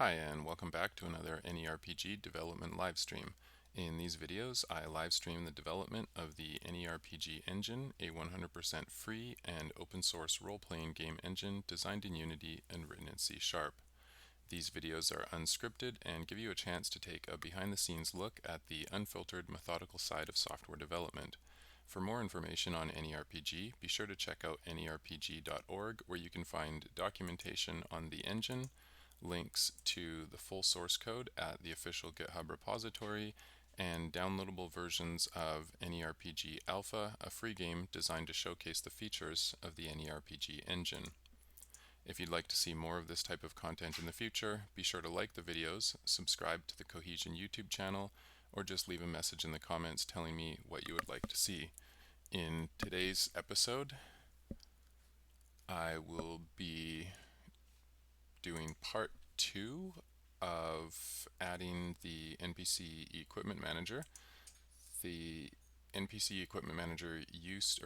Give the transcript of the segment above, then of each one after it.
Hi, and welcome back to another AnyRPG Development Livestream. In these videos, I livestream the development of the AnyRPG Engine, a 100% free and open source role-playing game engine designed in Unity and written in C#. These videos are unscripted and give you a chance to take a behind-the-scenes look at the unfiltered, methodical side of software development. For more information on AnyRPG, be sure to check out AnyRPG.org, where you can find documentation on the engine, links to the full source code at the official GitHub repository, and downloadable versions of AnyRPG Alpha, a free game designed to showcase the features of the AnyRPG engine. If you'd like to see more of this type of content in the future, be sure to like the videos, subscribe to the Cohesion YouTube channel, or just leave a message in the comments telling me what you would like to see. In today's episode, I will be doing part 2 of adding the NPC equipment manager. The NPC equipment manager used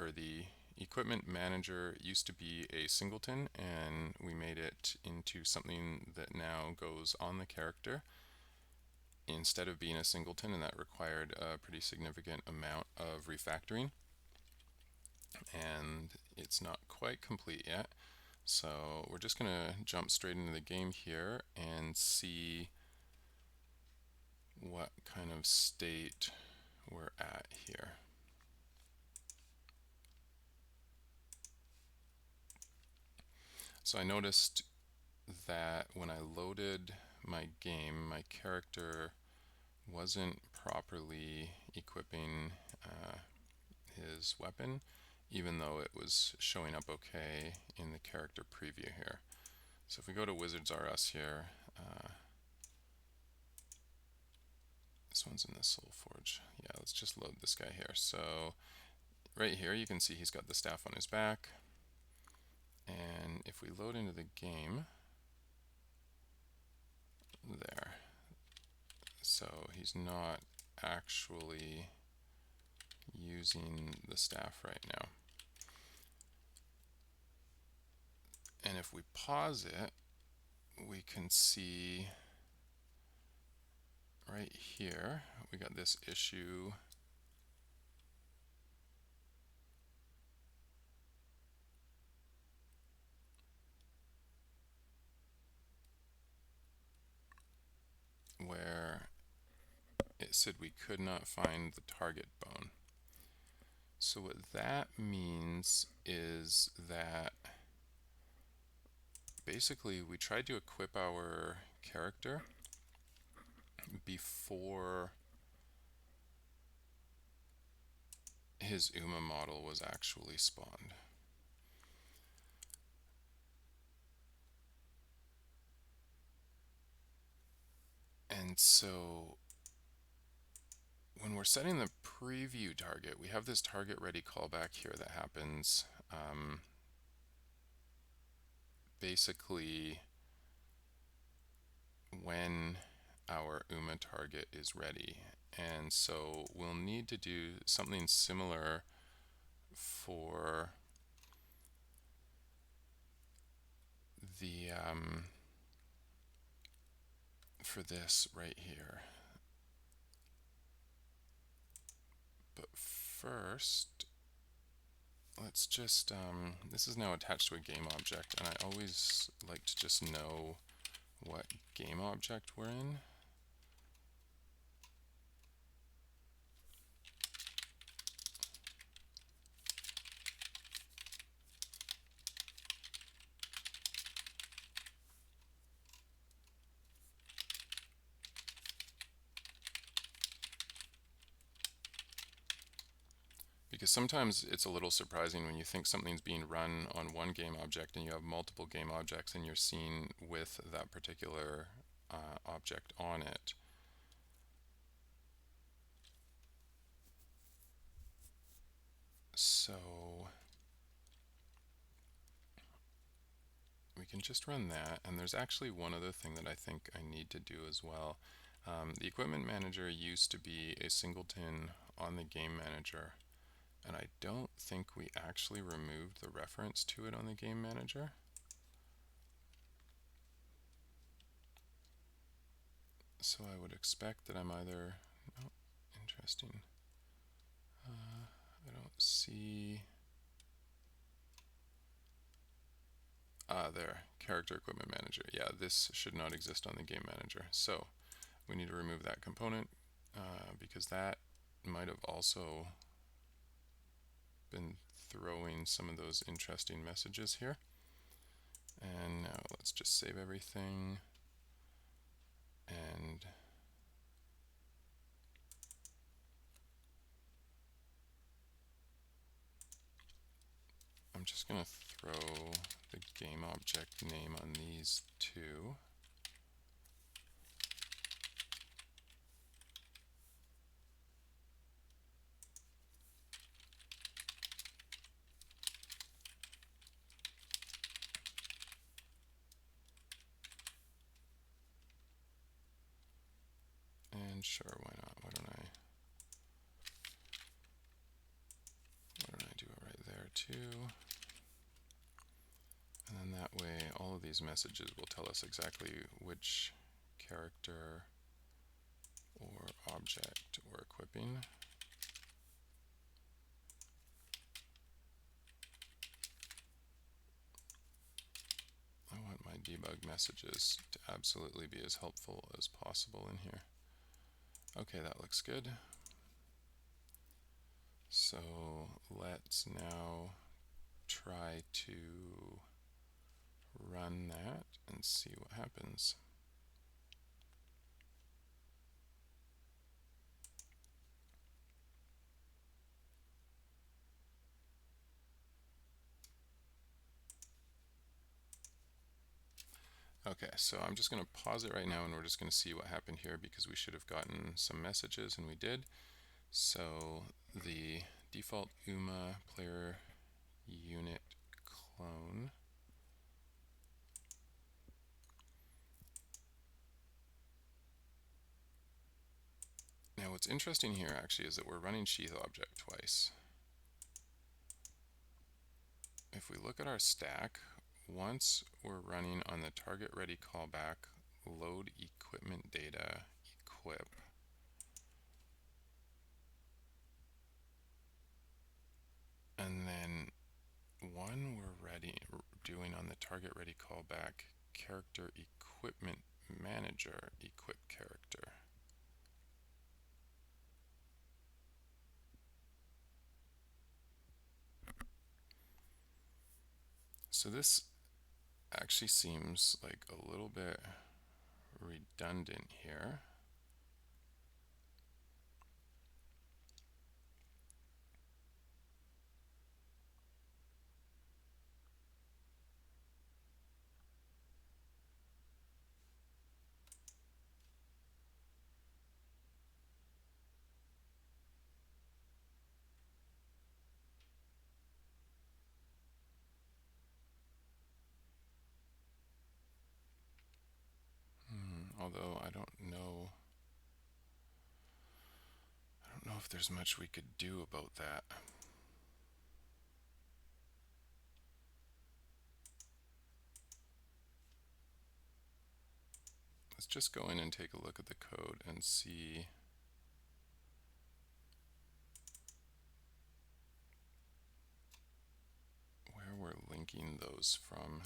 to be a singleton, and we made it into something that now goes on the character instead of being a singleton, and that required a pretty significant amount of refactoring, and it's not quite complete yet. So we're just going to jump straight into the game here and see what kind of state we're at here. So I noticed that when I loaded my game, my character wasn't properly equipping his weapon, even though it was showing up okay in the character preview here. So if we go to Wizards RS here, this one's in the Soul Forge. Yeah, let's just load this guy here. So right here you can see he's got the staff on his back, and if we load into the game, there, so he's not actually using the staff right now. And if we pause it, we can see right here we got this issue where it said we could not find the target bone. So what that means is that basically we tried to equip our character before his UMA model was actually spawned. And so when we're setting the preview target, we have this target ready callback here that happens basically when our UMA target is ready. And so we'll need to do something similar for the for this right here. But first, let's just this is now attached to a game object, and I always like to just know what game object we're in. Because sometimes it's a little surprising when you think something's being run on one game object and you have multiple game objects in your scene with that particular object on it. So we can just run that, and there's actually one other thing that I think I need to do as well. The equipment manager used to be a singleton on the game manager, and I don't think we actually removed the reference to it on the game manager. So I would expect that I'm either, oh, interesting. I don't see, there, character equipment manager. Yeah, this should not exist on the game manager. So we need to remove that component because that might have also been throwing some of those interesting messages here. And now let's just save everything, and I'm just going to throw the game object name on these two. And sure, why not? Why don't I do it right there too? And then that way all of these messages will tell us exactly which character or object we're equipping. I want my debug messages to absolutely be as helpful as possible in here. Okay, that looks good. So let's now try to run that and see what happens. Okay, so I'm just going to pause it right now and we're just going to see what happened here because we should have gotten some messages and we did. So the default UMA player unit clone. Now what's interesting here actually is that we're running sheath object twice. If we look at our stack, once we're running on the target ready callback, load equipment data, equip. And then one we're doing on the target ready callback, character equipment manager, equip character. So this actually seems like a little bit redundant here. Although I don't know if there's much we could do about that. Let's just go in and take a look at the code and see where we're linking those from.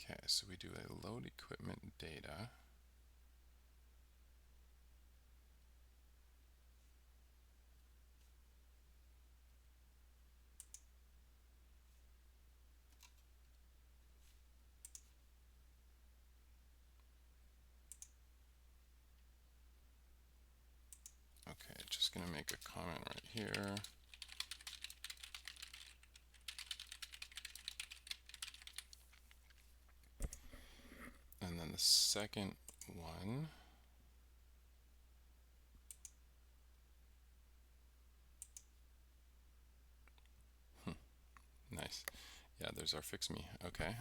Okay, so we do a load equipment data. Okay, just gonna make a comment right here. And then the second one, Nice. Yeah, there's our fix me. Okay.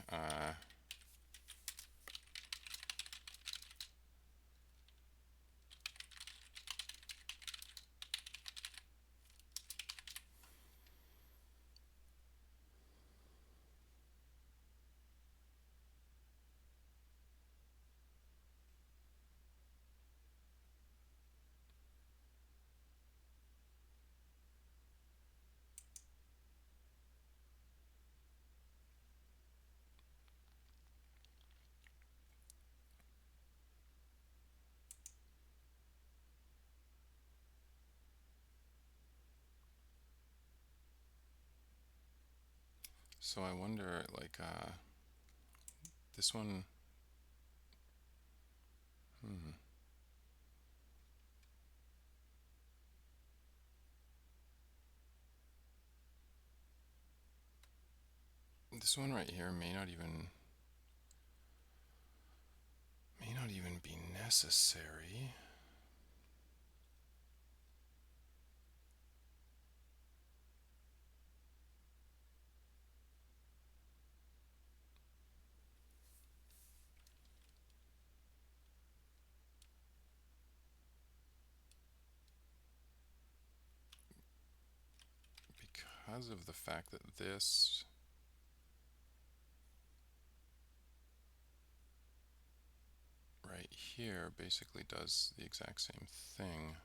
So I wonder, like, this one. Hmm. This one right here may not even be necessary. Because of the fact that this right here basically does the exact same thing.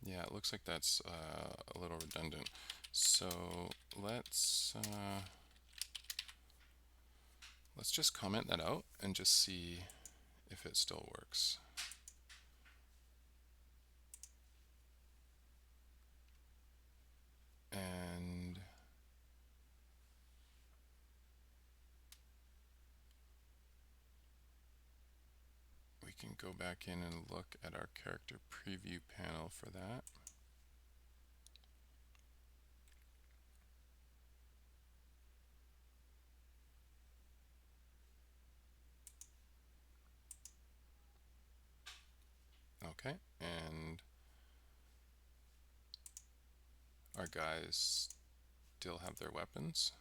Yeah, it looks like that's a little redundant. So let's just comment that out and just see if it still works. And we can go back in and look at our character preview panel for that. Okay, and our guys still have their weapons.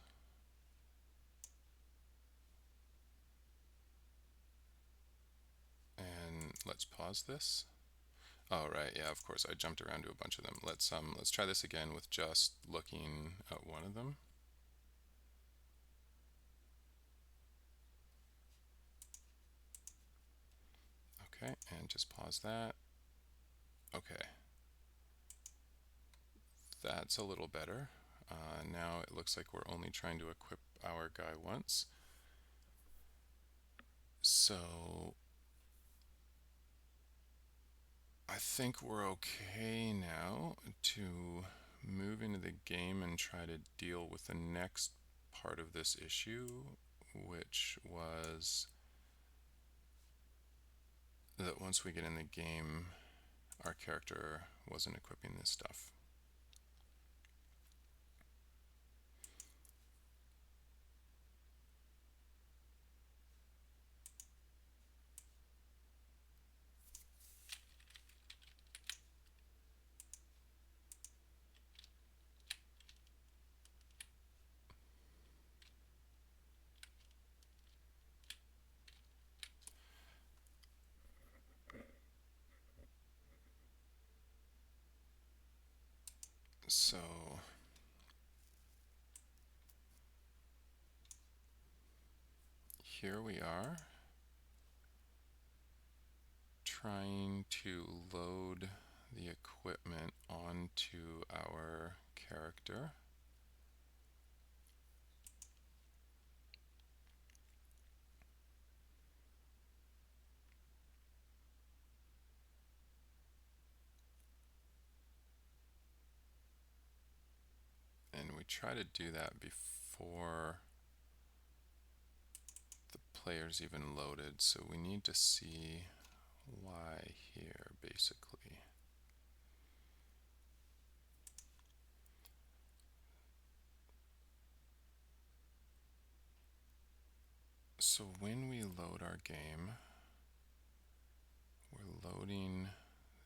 And let's pause this. Oh right, yeah, of course I jumped around to a bunch of them. Let's try this again with just looking at one of them. Okay, and just pause that. Okay, that's a little better. Now it looks like we're only trying to equip our guy once. So I think we're okay now to move into the game and try to deal with the next part of this issue, which was that once we get in the game, our character wasn't equipping this stuff. So here we are trying to load the equipment onto our character. And we try to do that before the player's even loaded, so we need to see why here basically. So when we load our game, we're loading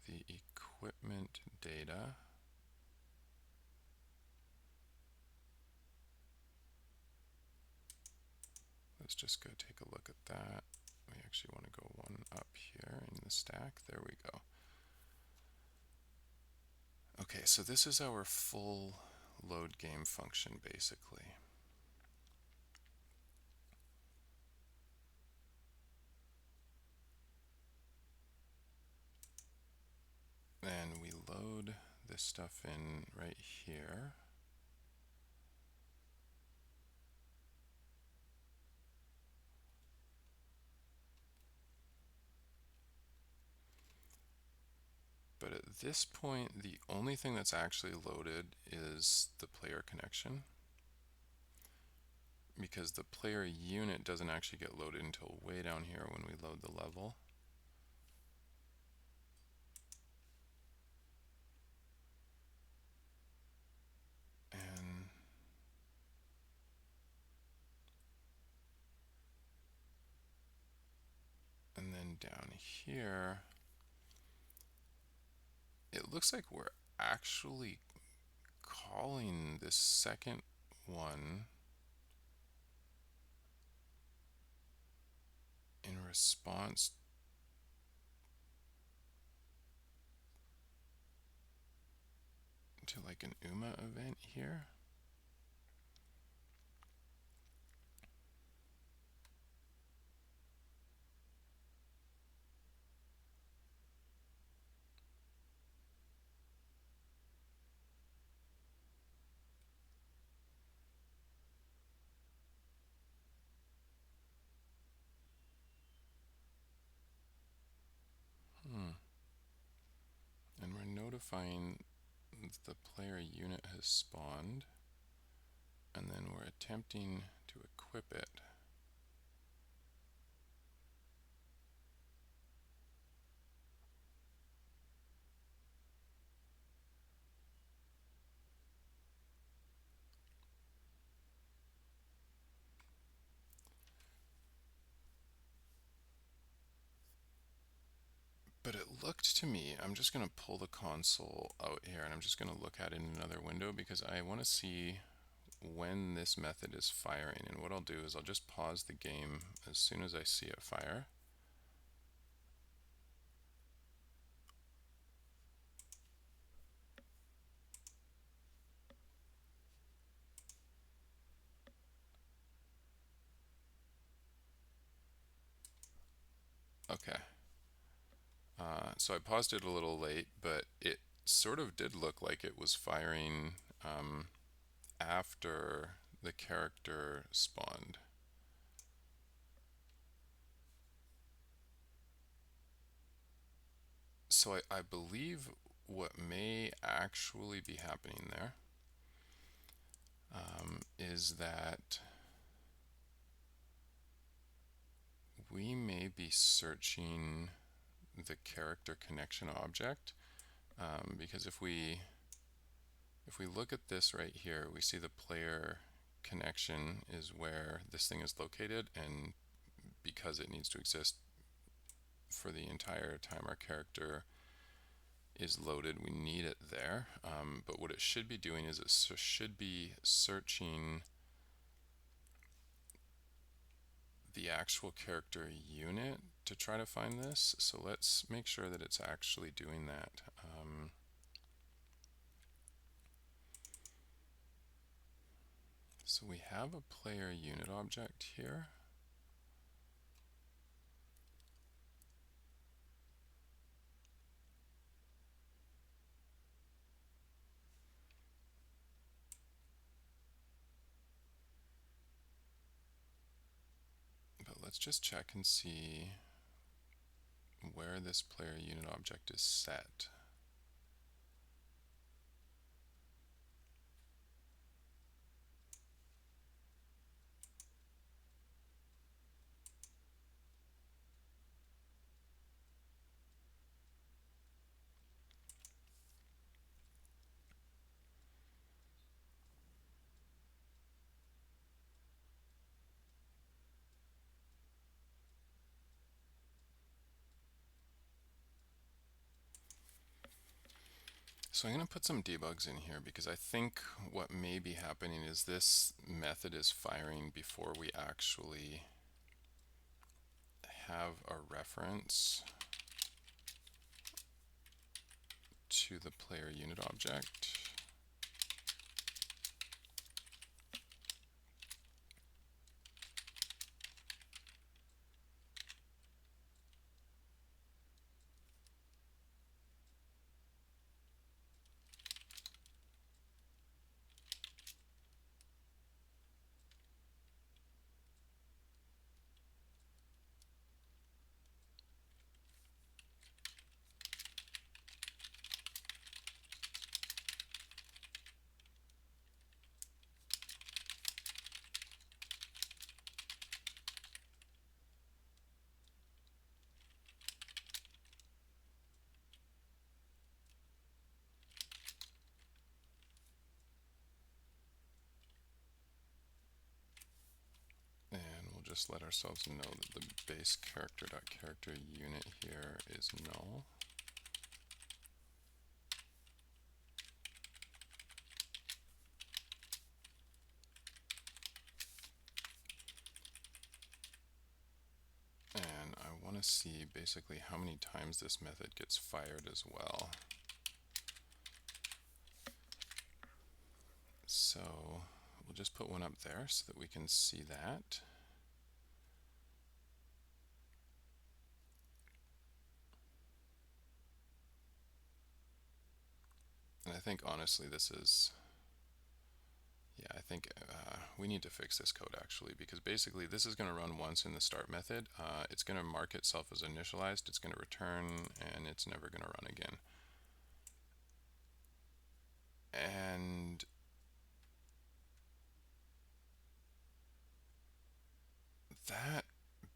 the equipment data. Let's just go take a look at that. We actually want to go one up here in the stack. There we go. Okay, so this is our full load game function basically. And we load this stuff in right here. But at this point, the only thing that's actually loaded is the player connection, because the player unit doesn't actually get loaded until way down here when we load the level. And then down here, it looks like we're actually calling this second one in response to like an UMA event here. And we're notifying the player unit has spawned, and then we're attempting to equip it. But it looked to me, I'm just going to pull the console out here and I'm just going to look at it in another window because I want to see when this method is firing. And what I'll do is I'll just pause the game as soon as I see it fire. Okay. So I paused it a little late, but it sort of did look like it was firing after the character spawned. So I believe what may actually be happening there is that we may be searching the character connection object, because if we look at this right here, we see the player connection is where this thing is located, and because it needs to exist for the entire time our character is loaded, we need it there. But what it should be doing is it should be searching the actual character unit to try to find this. So let's make sure that it's actually doing that. So we have a player unit object here. But let's just check and see where this player unit object is set. So I'm going to put some debugs in here because I think what may be happening is this method is firing before we actually have a reference to the player unit object. And we'll just let ourselves know that the base character.character unit here is null. And I want to see basically how many times this method gets fired as well. So we'll just put one up there so that we can see that. And I think honestly this is, yeah, I think we need to fix this code actually, because basically this is going to run once in the start method. It's going to mark itself as initialized, it's going to return, and it's never going to run again. And that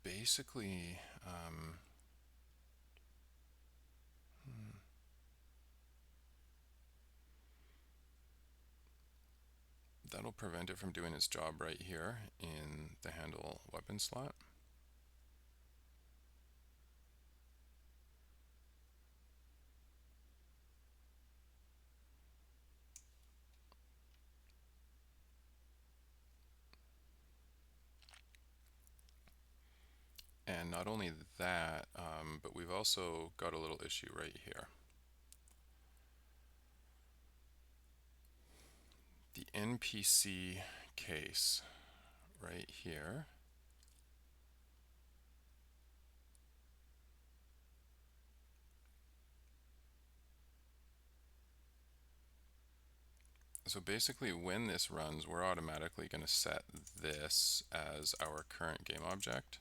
basically that'll prevent it from doing its job right here in the handle weapon slot. And not only that, but we've also got a little issue right here. The NPC case right here so basically when this runs, we're automatically going to set this as our current game object.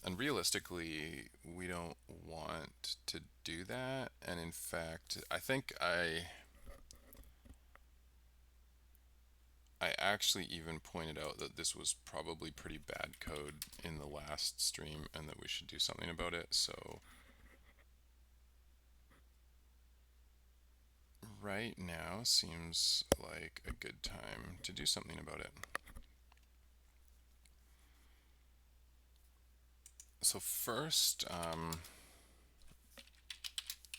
And realistically, we don't want to do that. And in fact, I think I actually even pointed out that this was probably pretty bad code in the last stream and that we should do something about it. So right now seems like a good time to do something about it. So first,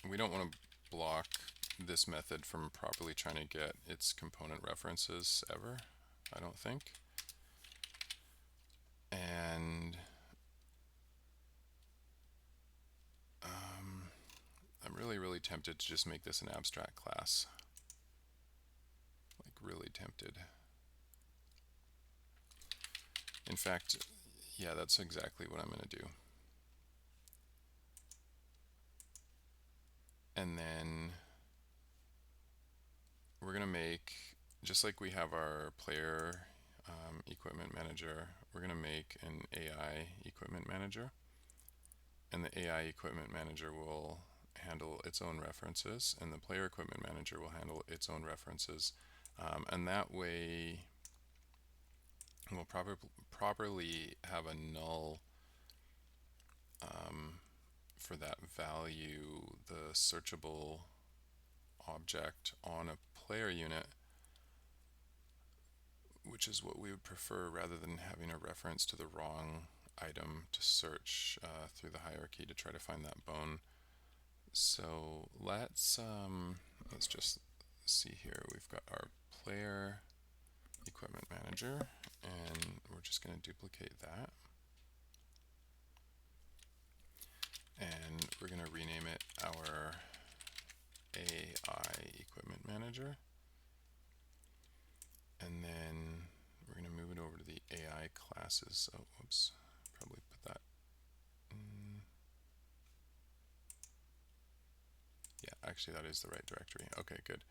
we don't want to block this method from properly trying to get its component references ever, I don't think. And I'm really tempted to just make this an abstract class. Like really tempted. In fact, yeah, that's exactly what I'm going to do. And then we're going to make, just like we have our player equipment manager, we're going to make an AI equipment manager. And the AI equipment manager will handle its own references, and the player equipment manager will handle its own references. And that way we'll properly have a null for that value, the searchable object on a player unit, which is what we would prefer rather than having a reference to the wrong item to search through the hierarchy to try to find that bone. So let's just see here. We've got our player equipment manager, and we're just going to duplicate that. And we're going to rename it our AI equipment manager. And then we're going to move it over to the AI classes. Oh, whoops, probably put that in. Yeah, actually that is the right directory. Okay, good.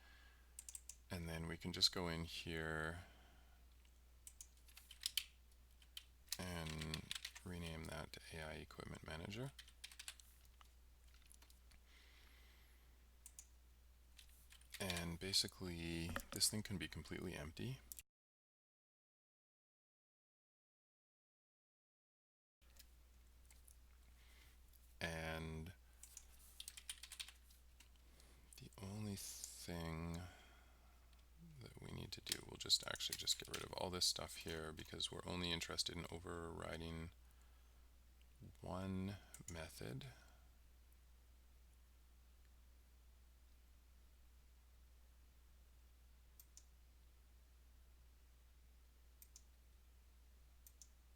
And then we can just go in here and rename that to AI equipment manager. And basically this thing can be completely empty. And the only thing that we need to do, we'll just actually just get rid of all this stuff here because we're only interested in overriding one method.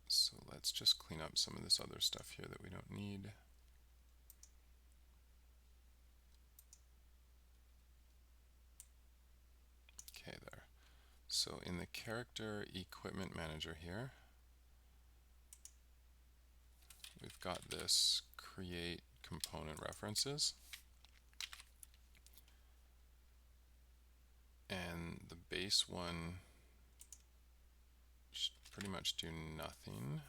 So let's just clean up some of this other stuff here that we don't need. Okay, there. So in the character equipment manager here, we've got this create component references. And the base one should pretty much do nothing.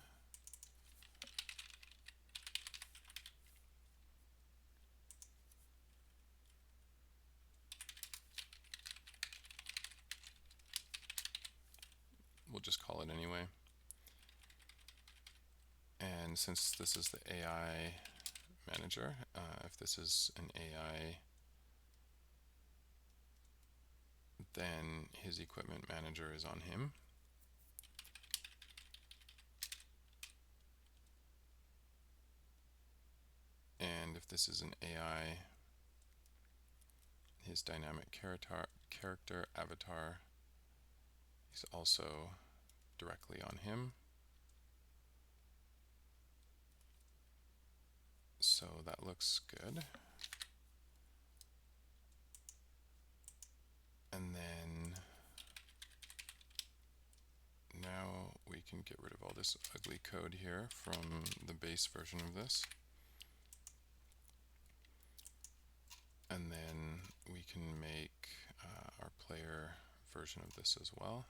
We'll just call it anyway. And since this is the AI manager, if this is an AI, then his equipment manager is on him. And if this is an AI, his dynamic character avatar is also directly on him. So that looks good. And then now we can get rid of all this ugly code here from the base version of this. And then we can make our player version of this as well.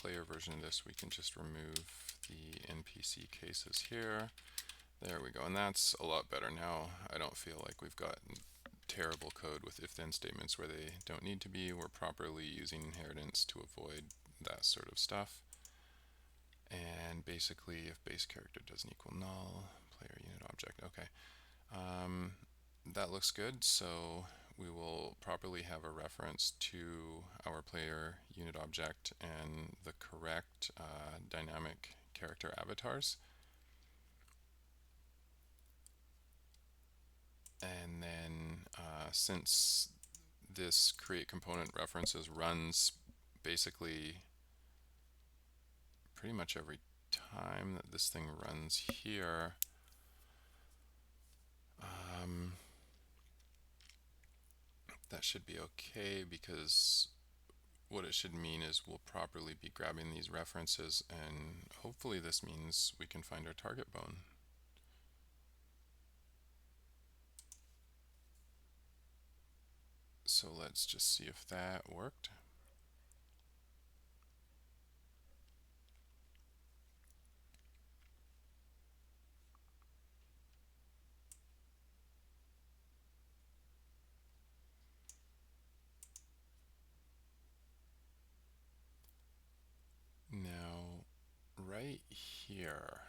Player version of this, we can just remove the NPC cases here. There we go, and that's a lot better now. I don't feel like we've got terrible code with if-then statements where they don't need to be. We're properly using inheritance to avoid that sort of stuff. And basically, if base character doesn't equal null, player unit object, okay. That looks good, so we will properly have a reference to our player unit object and the correct dynamic character avatars. And then since this create component references runs basically pretty much every time that this thing runs here, that should be okay, because what it should mean is we'll properly be grabbing these references, and hopefully this means we can find our target bone. So let's just see if that worked. right here.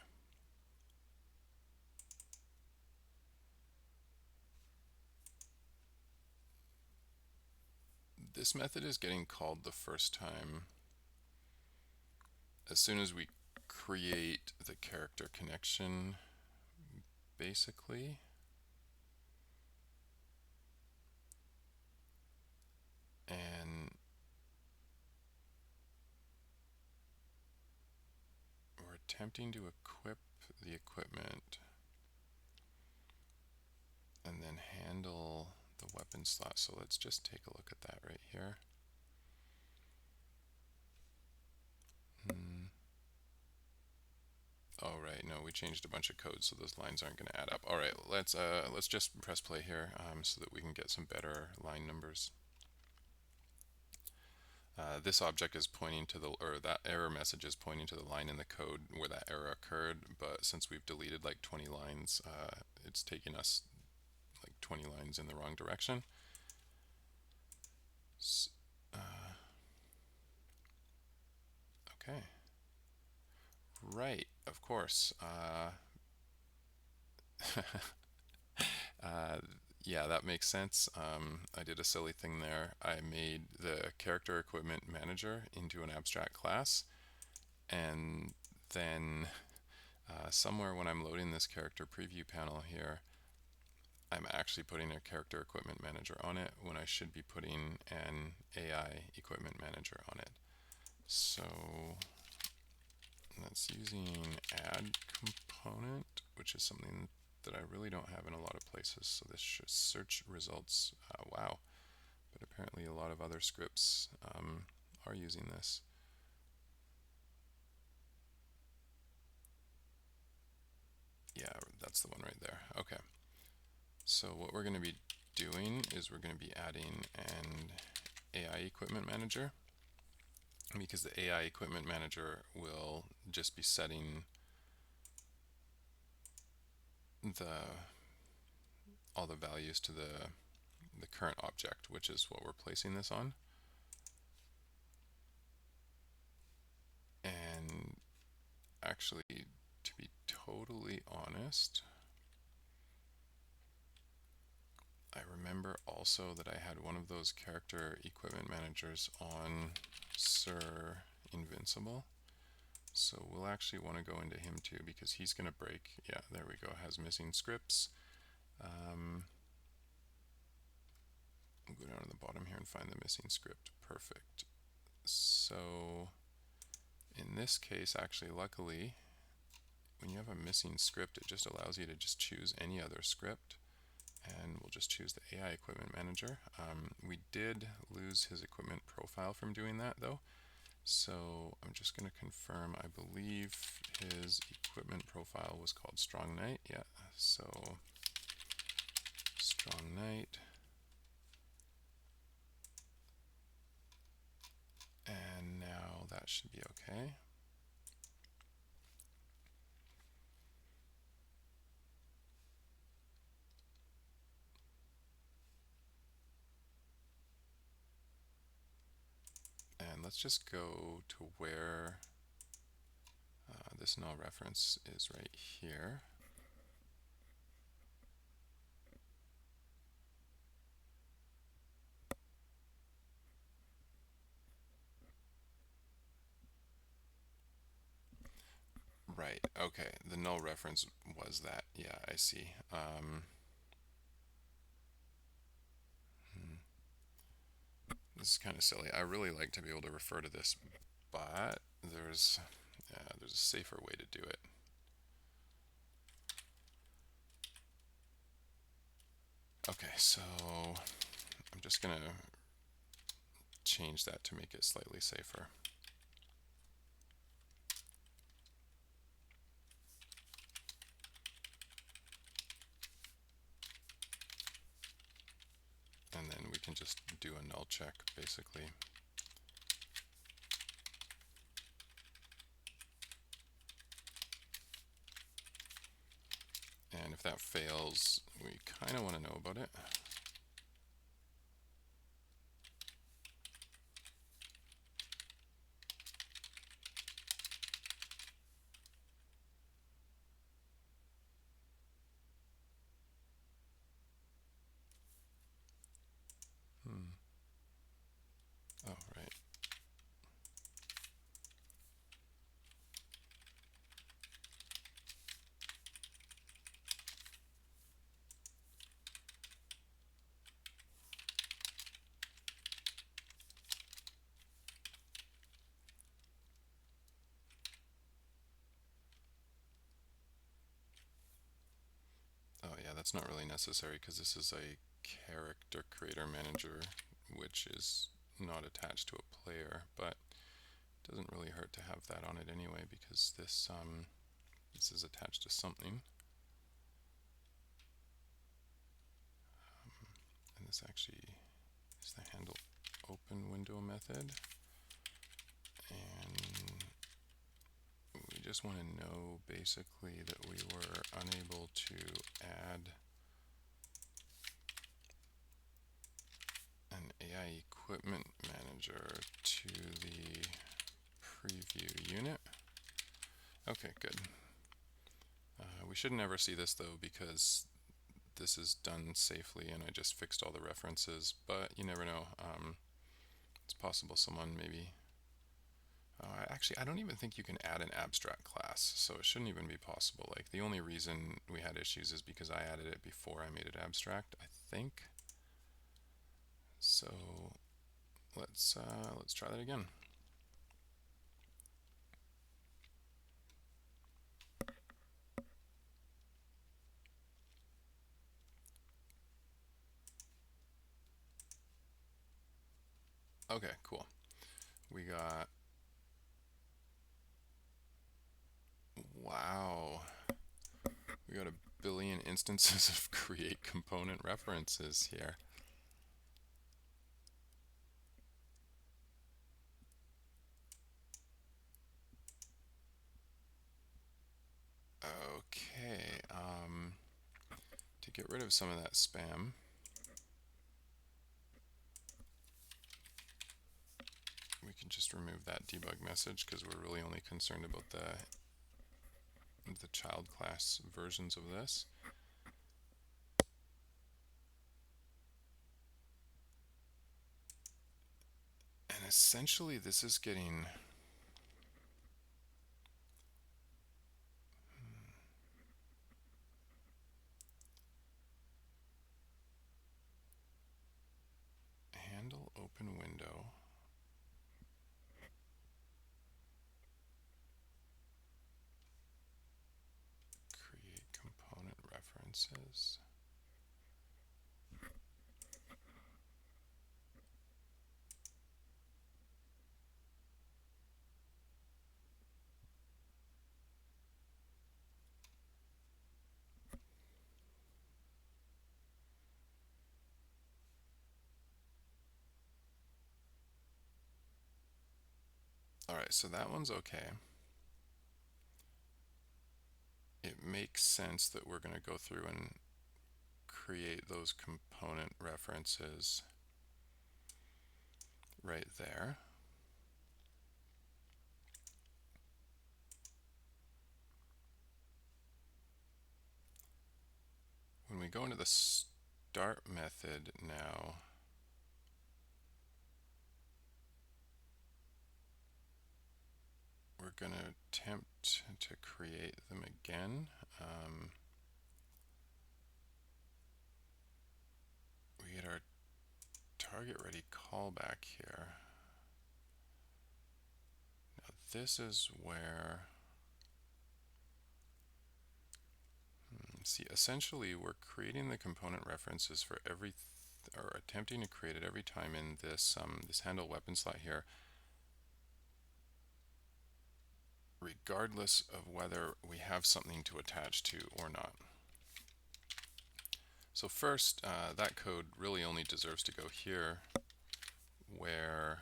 This method is getting called the first time as soon as we create the character connection, basically. And we're attempting to equip the equipment and then handle the weapon slot. So let's just take a look at that right here. Oh right, no, we changed a bunch of code, so those lines aren't going to add up. All right, let's just press play here so that we can get some better line numbers. This object is pointing to that error message is pointing to the line in the code where that error occurred, but since we've deleted like 20 lines, it's taking us like 20 lines in the wrong direction. Okay. Right, of course. Yeah, that makes sense. I did a silly thing there. I made the character equipment manager into an abstract class, and then somewhere when I'm loading this character preview panel here, I'm actually putting a character equipment manager on it when I should be putting an AI equipment manager on it. So that's using add component, which is something that I really don't have in a lot of places. So this search results, wow, but apparently a lot of other scripts are using this. Yeah, that's the one right there. Okay. So what we're going to be doing is we're going to be adding an AI equipment manager, because the AI equipment manager will just be setting all the values to the current object, which is what we're placing this on. And actually, to be totally honest, I remember also that I had one of those character equipment managers on Sir Invincible. So we'll actually want to go into him too, because he's going to break. Yeah, there we go. Has missing scripts. We'll go down to the bottom here and find the missing script. Perfect. So in this case, actually, luckily, when you have a missing script, it just allows you to just choose any other script. And we'll just choose the AI equipment manager. We did lose his equipment profile from doing that though. So I'm just going to confirm, I believe his equipment profile was called Strong Knight. Yeah, so Strong Knight. And now that should be okay. And let's just go to where this null reference is right here. Right, okay, the null reference was that. Yeah, I see. This is kind of silly. I really like to be able to refer to this, but there's a safer way to do it. Okay, so I'm just going to change that to make it slightly safer. And then we can just do a null check, basically. And if that fails, we kind of want to know about it. that's not really necessary because this is a character creator manager, which is not attached to a player, but it doesn't really hurt to have that on it anyway because this is attached to something. And this actually is the handle open window method. And we just want to know basically that we were unable to add an AI equipment manager to the preview unit. Okay, good. We should never see this though because this is done safely and I just fixed all the references, but you never know. It's possible someone maybe actually, I don't even think you can add an abstract class, so it shouldn't even be possible. Like, the only reason we had issues is because I added it before I made it abstract, I think. So let's try that again. Okay, cool. We got, wow, we got a billion instances of create component references here. Okay, to get rid of some of that spam, we can just remove that debug message because we're really only concerned about the child class versions of this. And essentially this is getting handle open window. Create component references. Alright, so that one's okay. It makes sense that we're going to go through and create those component references right there. When we go into the start method now, we're going to attempt to create them again. We get our target ready callback here. Now this is where, see, essentially we're creating the component references for every, or attempting to create it every time in this this handle weapon slot here, regardless of whether we have something to attach to or not. So first, that code really only deserves to go here where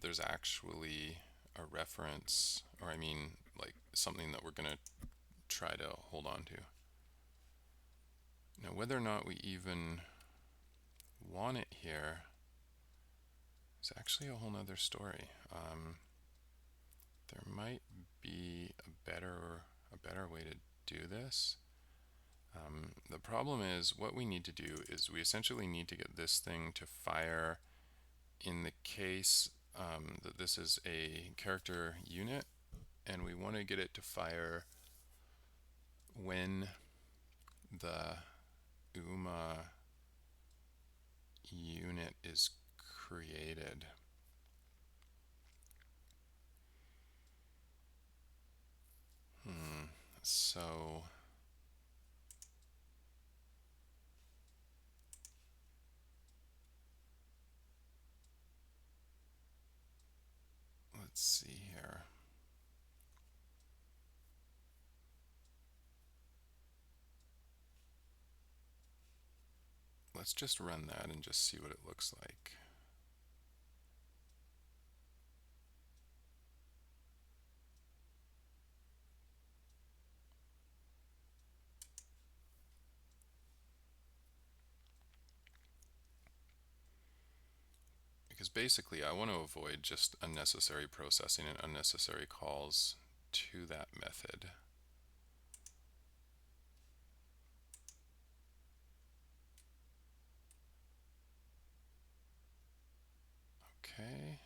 there's actually a reference, or I mean like something that we're going to try to hold on to. Now whether or not we even want it here is actually a whole nother story. There might be a better way to do this. The problem is what we need to do is we essentially need to get this thing to fire in the case that this is a character unit, and we want to get it to fire when the UMA unit is created. So let's see here. Let's just run that and just see what it looks like. Because basically I want to avoid just unnecessary processing and unnecessary calls to that method. Okay.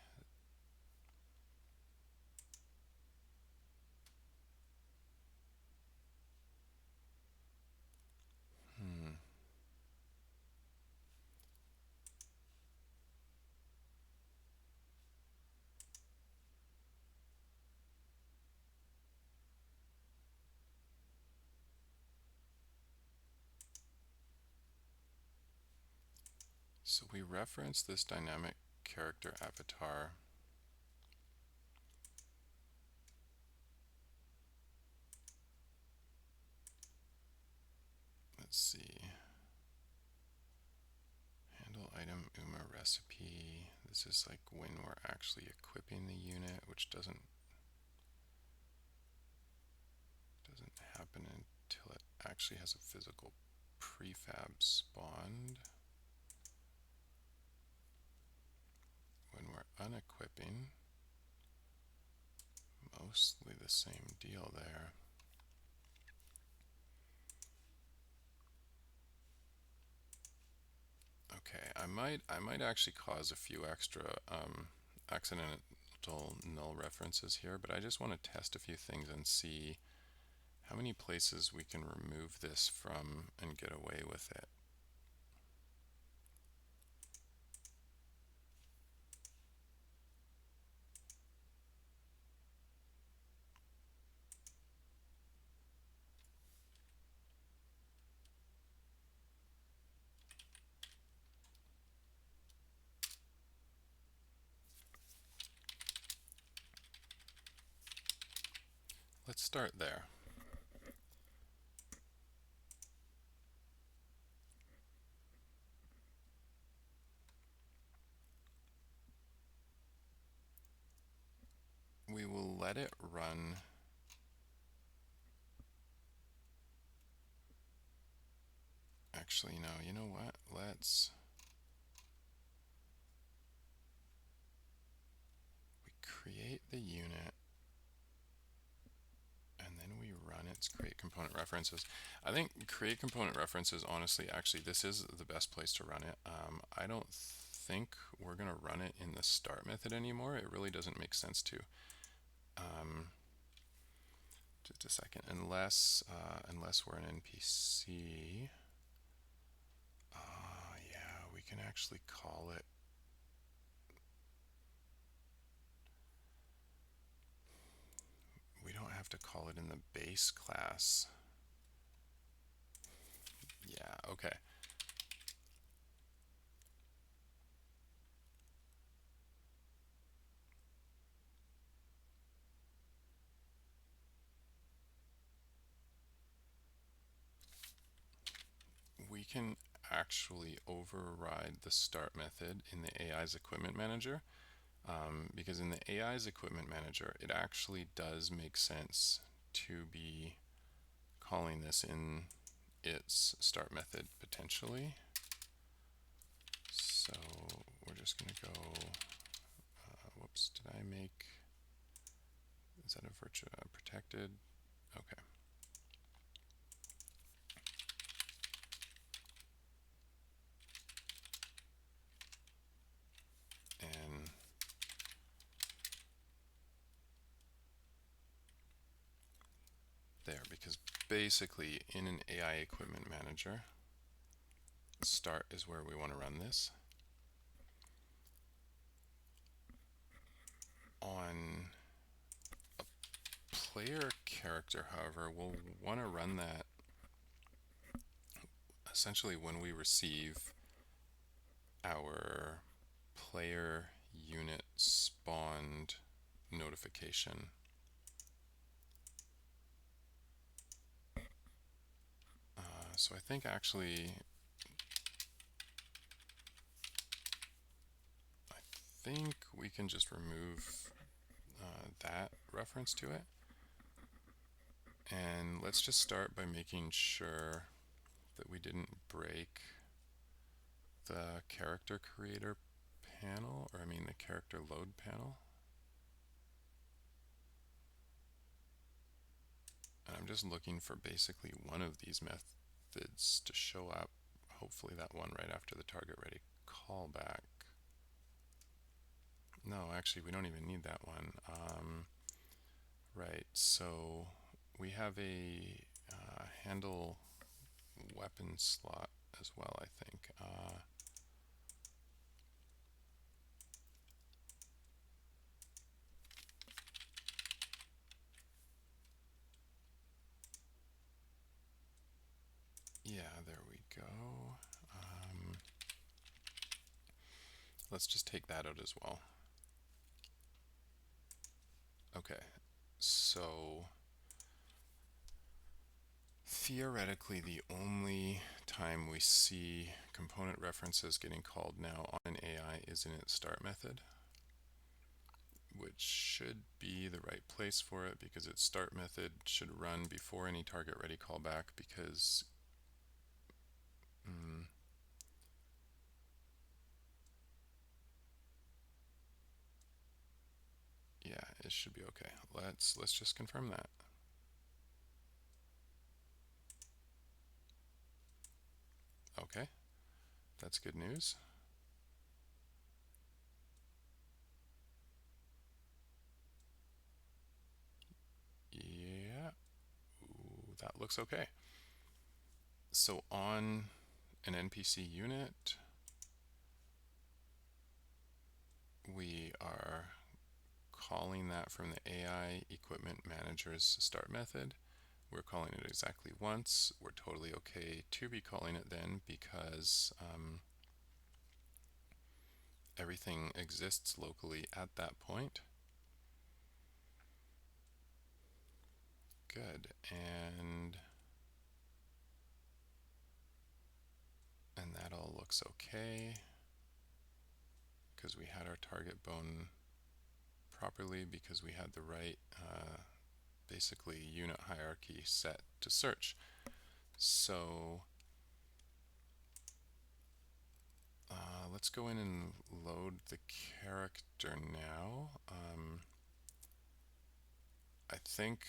So we reference this dynamic character avatar. Let's see. Handle item UMA recipe. This is like when we're actually equipping the unit, which doesn't happen until it actually has a physical prefab spawned. When we're unequipping, mostly the same deal there. Okay, I might actually cause a few extra accidental null references here, but I just want to test a few things and see how many places we can remove this from and get away with it. Let's start there. We will let it run. Actually, no, you know what? We create the unit and then we run its create component references. I think create component references, honestly, actually, this is the best place to run it. I don't think we're going to run it in the start method anymore. It really doesn't make sense to. Just a second, unless we're an NPC. Yeah, we can actually call it. We don't have to call it in the base class. Yeah, okay. We can actually override the start method in the AI's equipment manager, because in the AI's equipment manager, it actually does make sense to be calling this in its start method potentially. So we're just going to go, whoops, did I make, is that a virtual protected? Okay. And there, because basically in an AI equipment manager, start is where we want to run this. On a player character, however, we'll want to run that essentially when we receive our player unit spawned notification. So I think actually, I think we can just remove that reference to it. And let's just start by making sure that we didn't break the character creator panel, or I mean the character load panel. And I'm just looking for basically one of these methods to show up, hopefully that one right after the target ready callback. No, actually we don't even need that one. Right, so we have a handle weapon slot as well, I think. Yeah, there we go. Let's just take that out as well. Okay, so theoretically the only time we see component references getting called now on an AI is in its start method, which should be the right place for it because its start method should run before any target ready callback, because yeah, it should be okay. Let's just confirm that. Okay, that's good news. Yeah, ooh, that looks okay. So on an NPC unit, we are calling that from the AI equipment manager's start method. We're calling it exactly once. We're totally okay to be calling it then because everything exists locally at that point. Good. And that all looks okay because we had our target bone properly, because we had the right basically unit hierarchy set to search. So let's go in and load the character now. I think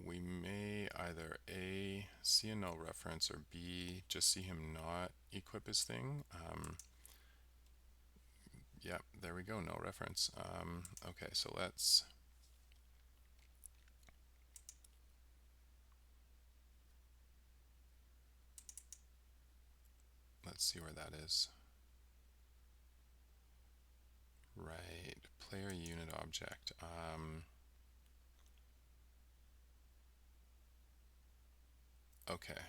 we may either A, see a null reference, or B, just see him not equip his thing. Yeah, there we go, no reference. Okay, so let's see where that is. Right, player unit object. Okay.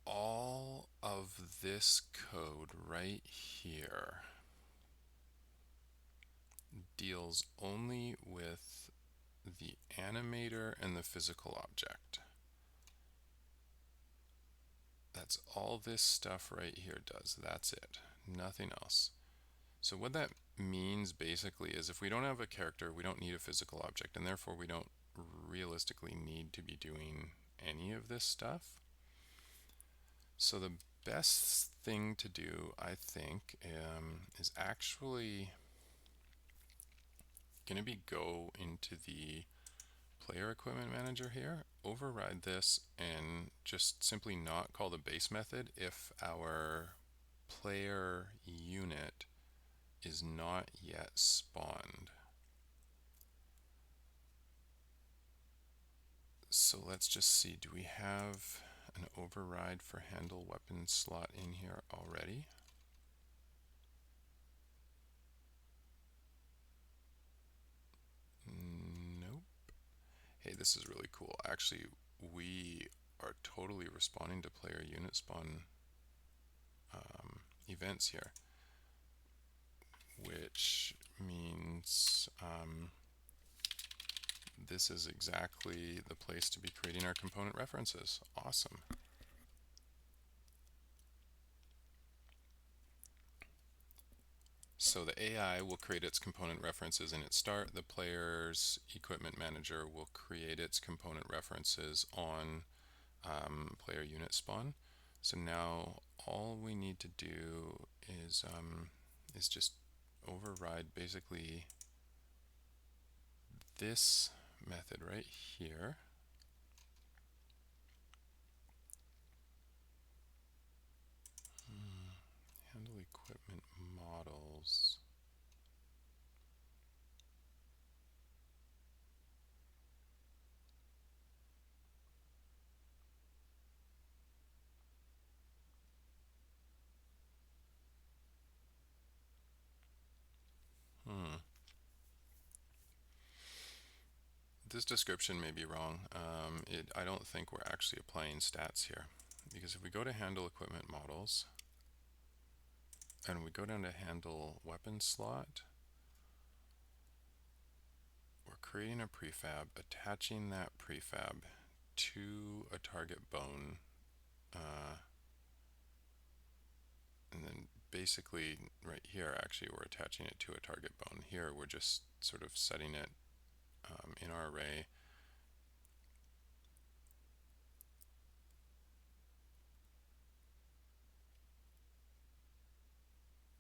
All of this code right here deals only with the animator and the physical object. That's all this stuff right here does. That's it. Nothing else. So what that means basically is if we don't have a character, we don't need a physical object, and therefore we don't realistically need to be doing any of this stuff. So the best thing to do, I think, is actually going to be go into the player equipment manager here, override this, and just simply not call the base method if our player unit is not yet spawned. So let's just see, do we have an override for handle weapon slot in here already? Nope. Hey, this is really cool. Actually, we are totally responding to player unit spawn events here. which means this is exactly the place to be creating our component references. Awesome. So the AI will create its component references in its start. The player's equipment manager will create its component references on player unit spawn. So now all we need to do is just override basically this method right here. Handle equipment models. This description may be wrong. I don't think we're actually applying stats here, because if we go to handle equipment models and we go down to handle weapon slot, we're creating a prefab, attaching that prefab to a target bone, and then basically right here actually we're attaching it to a target bone. Here we're just sort of setting it in our array.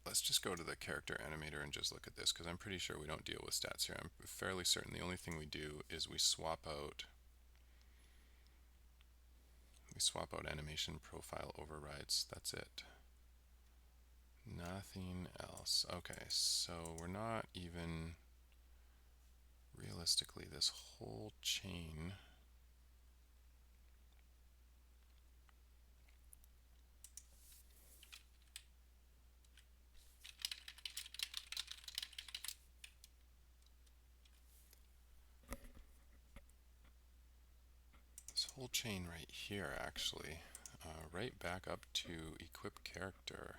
Let's just go to the character animator and just look at this, because I'm pretty sure we don't deal with stats here. I'm fairly certain the only thing we do is we swap out animation profile overrides. That's it. Nothing else. Okay, so we're not even realistically this whole chain. This whole chain right here, actually, right back up to equip character.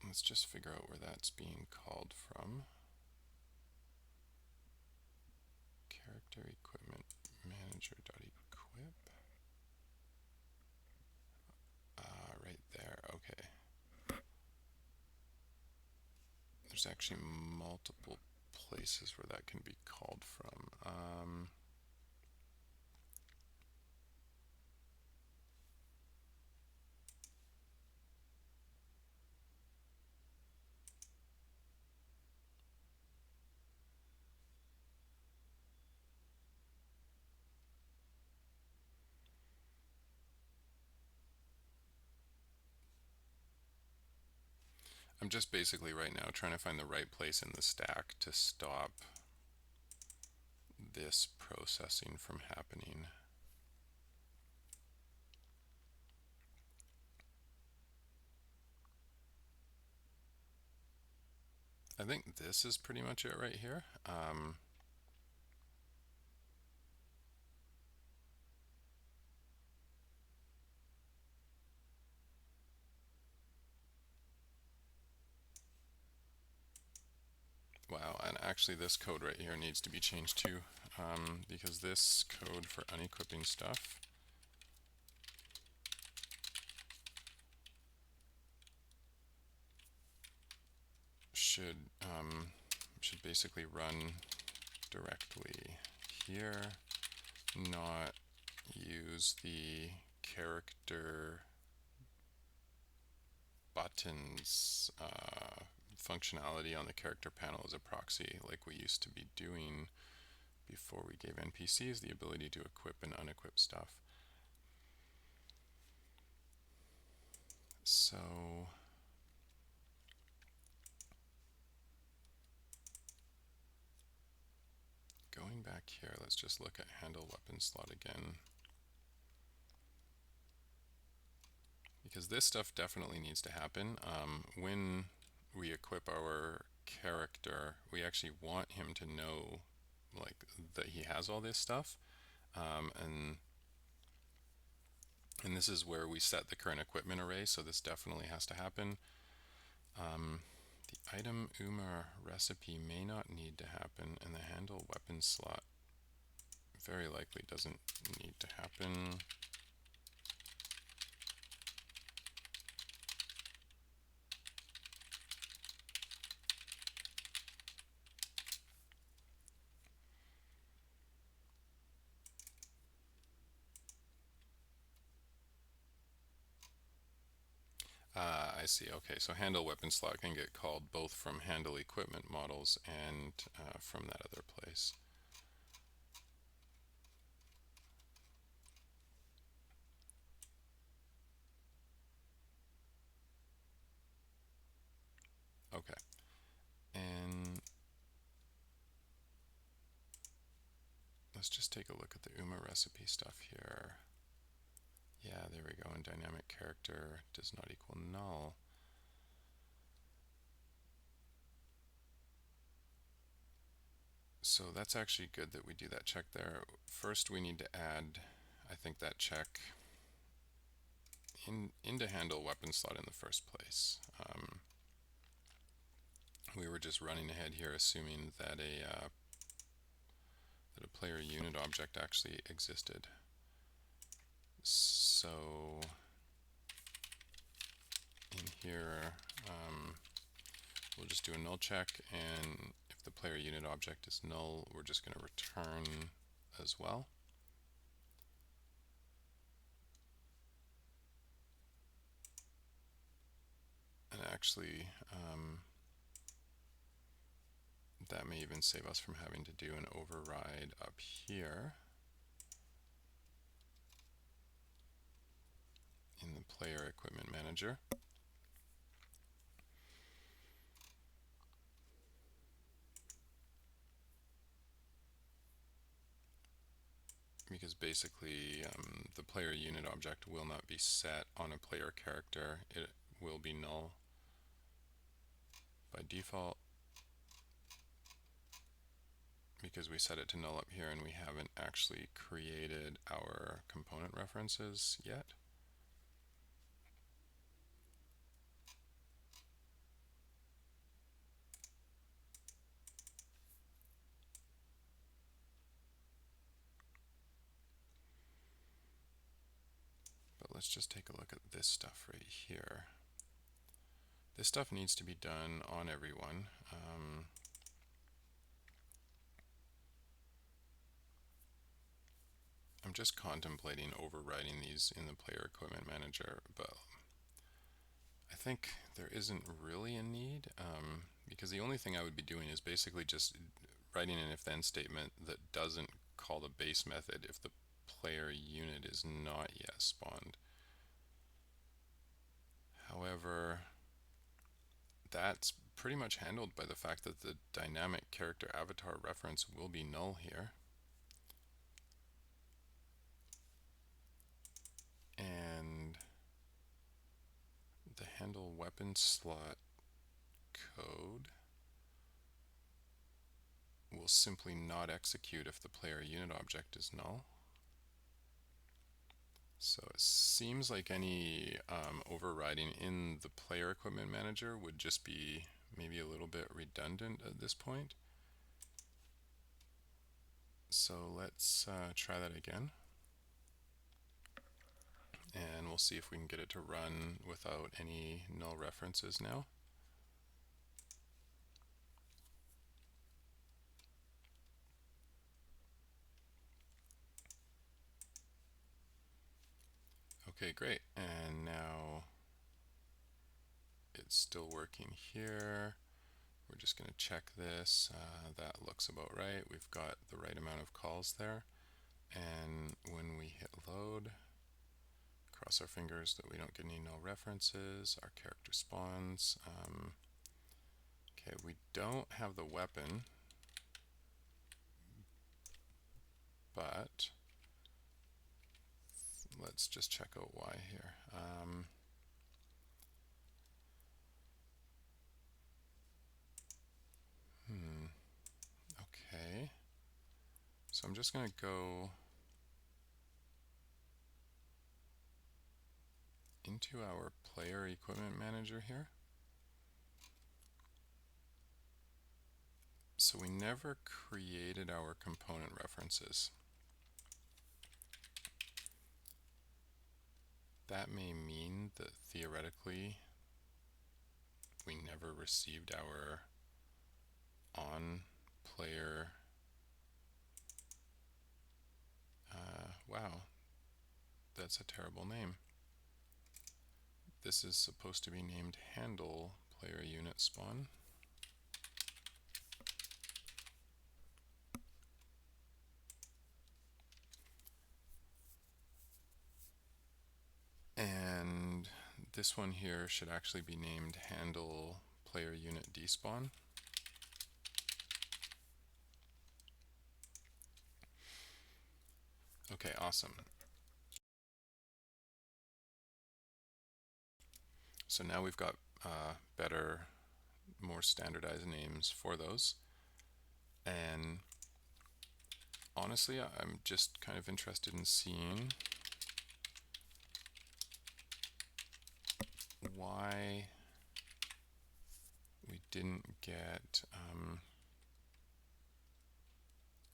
Let's just figure out where that's being called from. Character equipment manager.equip. Right there, okay. There's actually multiple places where that can be called from. I'm just basically right now trying to find the right place in the stack to stop this processing from happening. I think this is pretty much it right here. Wow, and actually this code right here needs to be changed too, because this code for unequipping stuff should basically run directly here, not use the character buttons functionality on the character panel as a proxy, like we used to be doing before we gave NPCs the ability to equip and unequip stuff. So going back here, let's just look at handle weapon slot again, because this stuff definitely needs to happen. When we equip our character, we actually want him to know like that he has all this stuff, and And this is where we set the current equipment array, so this definitely has to happen. The item UMA recipe may not need to happen, and the handle weapon slot very likely doesn't need to happen. I see. Okay, so handle weapon slot can get called both from handle equipment models and from that other place. Okay, and let's just take a look at the UMA recipe stuff here. Yeah, there we go. And dynamic character does not equal null. So that's actually good that we do that check there. First, we need to add, I think, that check into handle weapon slot in the first place. We were just running ahead here, assuming that a player unit object actually existed. So in here, we'll just do a null check, and if the player unit object is null, we're just going to return as well. And actually, that may even save us from having to do an override up here in the player equipment manager. Because basically the player unit object will not be set on a player character. It will be null by default because we set it to null up here and we haven't actually created our component references yet. But let's just take a look at this stuff right here. This stuff needs to be done on everyone. I'm just contemplating overriding these in the player equipment manager, but I think there isn't really a need because the only thing I would be doing is basically just writing an if-then statement that doesn't call the base method if the player unit is not yet spawned. However, that's pretty much handled by the fact that the dynamic character avatar reference will be null here. And the handle weapon slot code will simply not execute if the player unit object is null. So it seems like any overriding in the player equipment manager would just be maybe a little bit redundant at this point. So let's try that again. And we'll see if we can get it to run without any null references now. Okay, great. And now it's still working here. We're just going to check this. That looks about right. We've got the right amount of calls there. And when we hit load, cross our fingers that we don't get any null references. Our character spawns. Okay, we don't have the weapon, but let's just check out why here. Okay, so I'm just going to go into our player equipment manager here. So we never created our component references. That may mean that theoretically we never received our on player. Wow, that's a terrible name. This is supposed to be named handle player unit spawn. And this one here should actually be named handle player unit despawn. Okay, awesome. So now we've got better, more standardized names for those. And honestly, I'm just kind of interested in seeing why we didn't get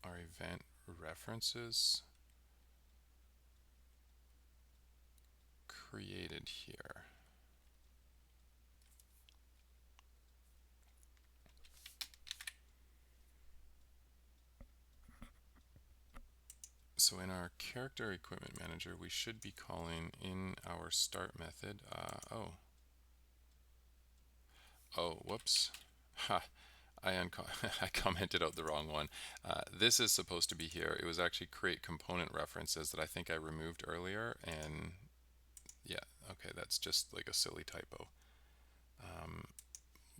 our event references created here. So in our character equipment manager, we should be calling in our start method. Whoops. Ha, I commented out the wrong one. This is supposed to be here. It was actually create component references that I think I removed earlier. And yeah, okay, that's just like a silly typo.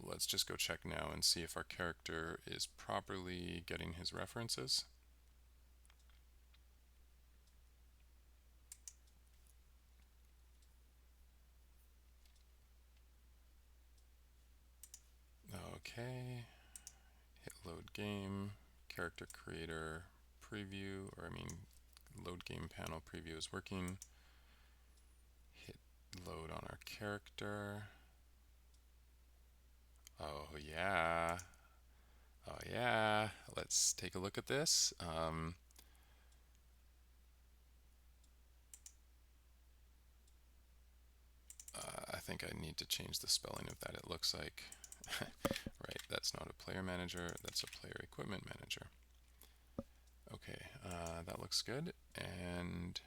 Let's just go check now and see if our character is properly getting his references. Okay, hit load game, character creator preview, load game panel preview is working. Hit load on our character. Oh yeah, let's take a look at this. I think I need to change the spelling of that. It looks like right, that's not a player manager, that's a player equipment manager. Okay, that looks good. And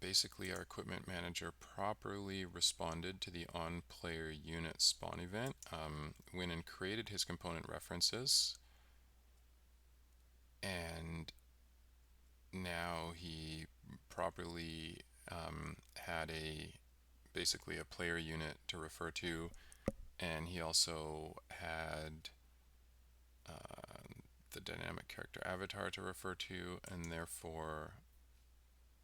basically our equipment manager properly responded to the on player unit spawn event, went and created his component references, and now he properly had basically a player unit to refer to, and he also had the dynamic character avatar to refer to, and therefore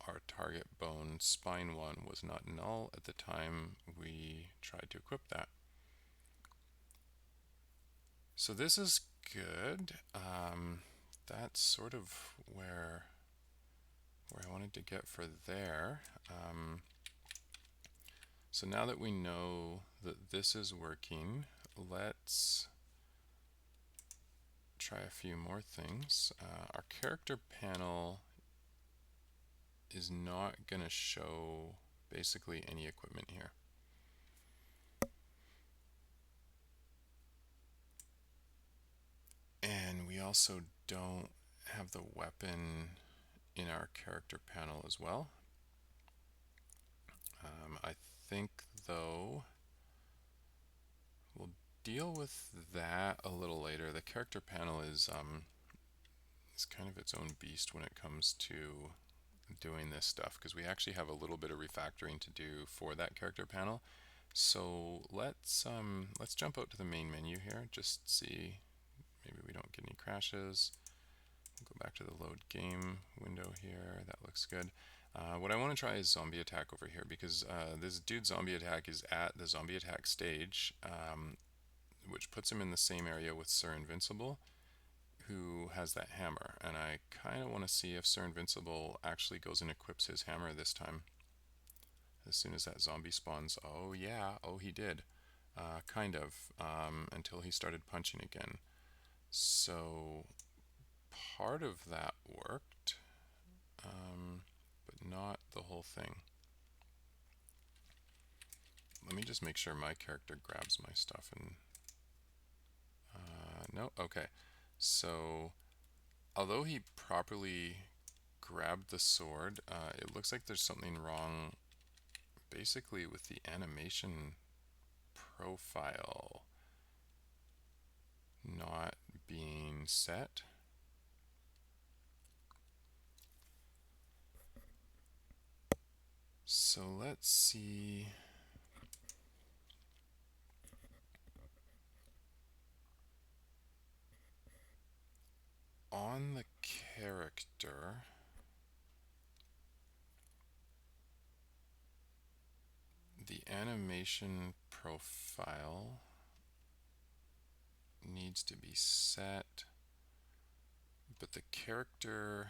our target bone spine one was not null at the time we tried to equip that. So this is good. That's sort of where I wanted to get for there. So now that we know that this is working, let's try a few more things. Our character panel is not going to show basically any equipment here. And we also don't have the weapon in our character panel as well. I think though we'll deal with that a little later. The character panel is kind of its own beast when it comes to doing this stuff, because we actually have a little bit of refactoring to do for that character panel. So let's jump out to the main menu here, just see maybe we don't get any crashes. We'll go back to the load game window here. That looks good. What I want to try is zombie attack over here, because this dude zombie attack is at the zombie attack stage, which puts him in the same area with Sir Invincible, who has that hammer. And I kind of want to see if Sir Invincible actually goes and equips his hammer this time. as soon as that zombie spawns. Oh yeah, oh he did. Kind of, until he started punching again. So part of that worked, but not the whole thing. Let me just make sure my character grabs my stuff and no, okay. So although he properly grabbed the sword, it looks like there's something wrong basically with the animation profile not being set. So let's see. On the character, the animation profile needs to be set, but the character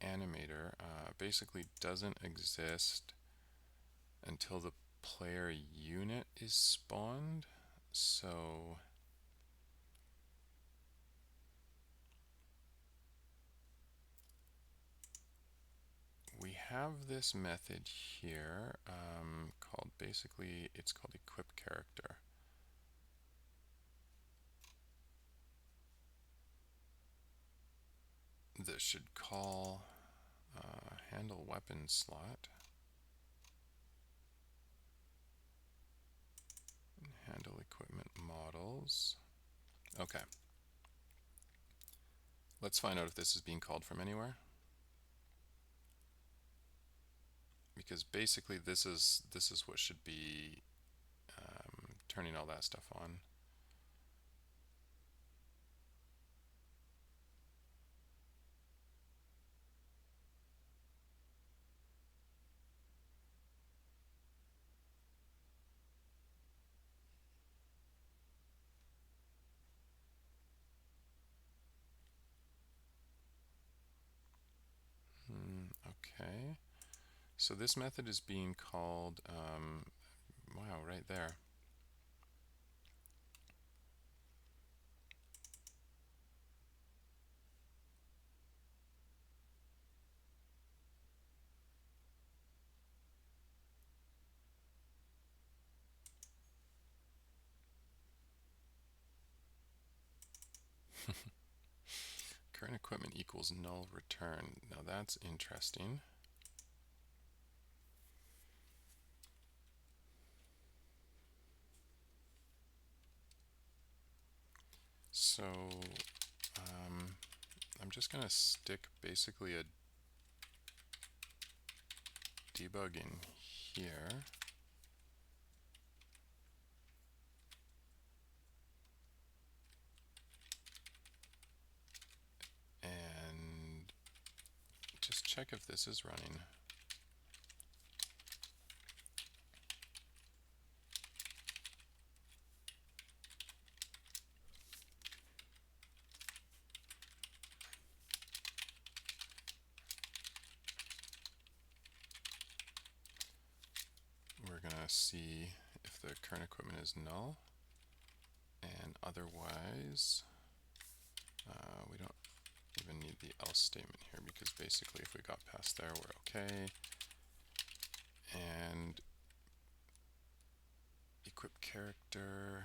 animator basically doesn't exist until the player unit is spawned. So we have this method here called, basically it's called equip character. This should call handle weapon slot, handle equipment models. Okay, let's find out if this is being called from anywhere, because basically this is what should be turning all that stuff on. Okay, so this method is being called, wow, right there. Current equipment equals null return. Now that's interesting. So I'm just going to stick basically a debug in here. And just check if this is running. We're going to see if the current equipment is null, and otherwise we don't even need the else statement here, because basically if we got past there, we're okay. And equip character,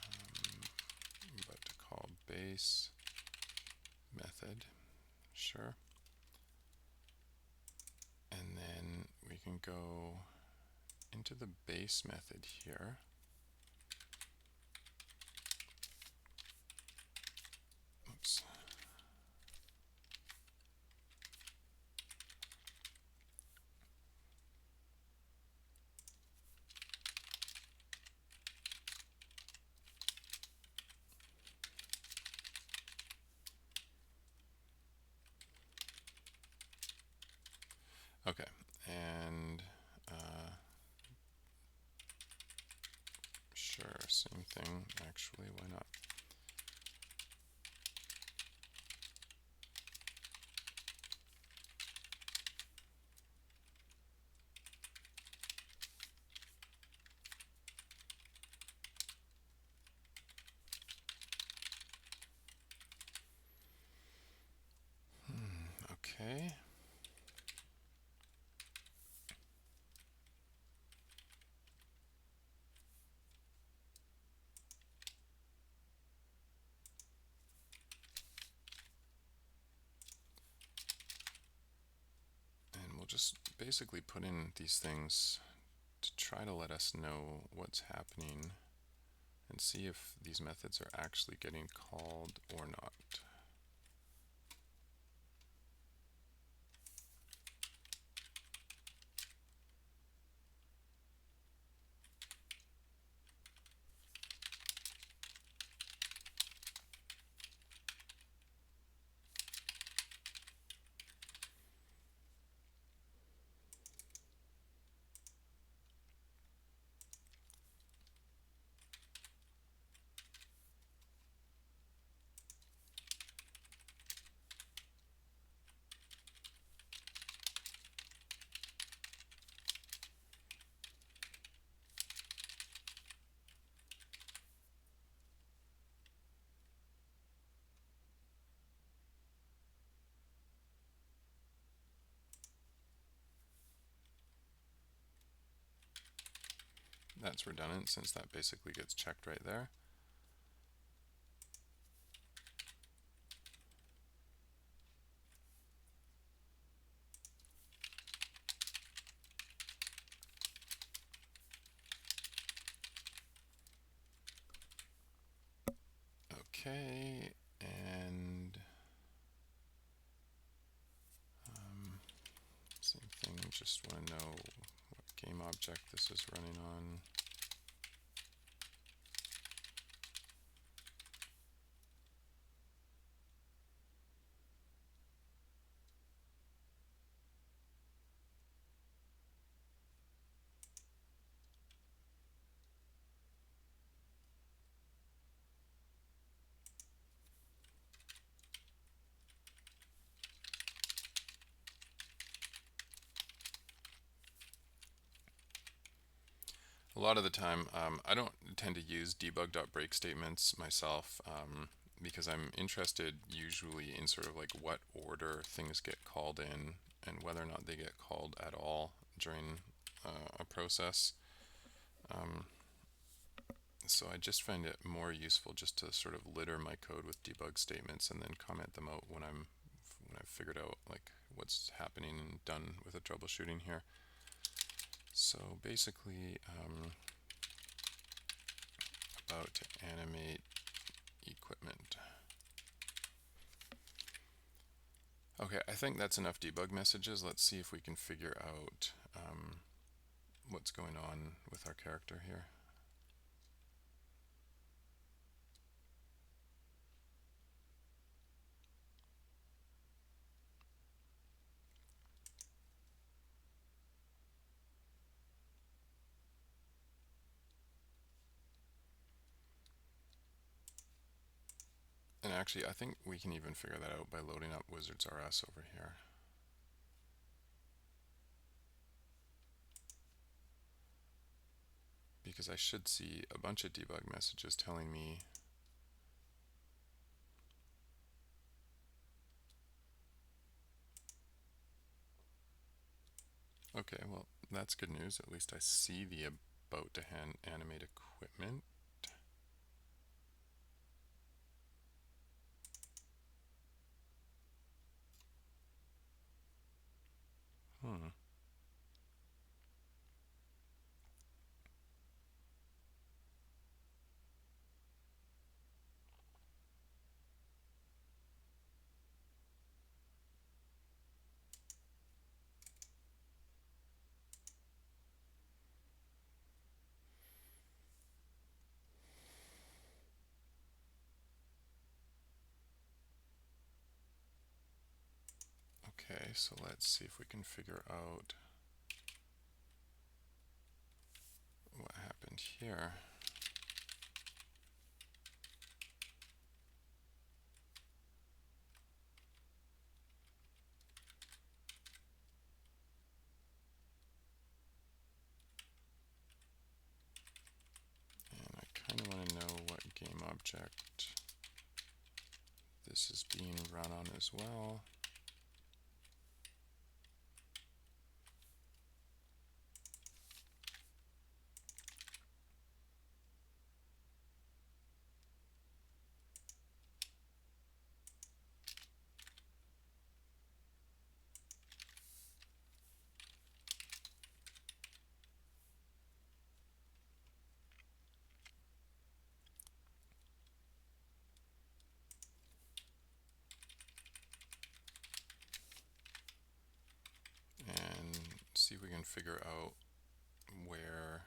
I'm about to call base method, sure. And then we can go into the base method here. Oops. Okay, and sure, same thing, actually, why not? Okay. And we'll just basically put in these things to try to let us know what's happening and see if these methods are actually getting called or not. That's redundant since that basically gets checked right there. Okay, and same thing, just want to know what game object this is running on. A lot of the time, I don't tend to use debug.break statements myself because I'm interested usually in sort of like what order things get called in and whether or not they get called at all during a process. So I just find it more useful just to sort of litter my code with debug statements and then comment them out when I've figured out like what's happening and done with the troubleshooting here. So basically, about to animate equipment. Okay, I think that's enough debug messages. Let's see if we can figure out what's going on with our character here. And actually, I think we can even figure that out by loading up Wizards RS over here. Because I should see a bunch of debug messages telling me okay, well, that's good news. At least I see the about to animate equipment. Okay, so let's see if we can figure out what happened here. And I kind of want to know what game object this is being run on as well. figure out where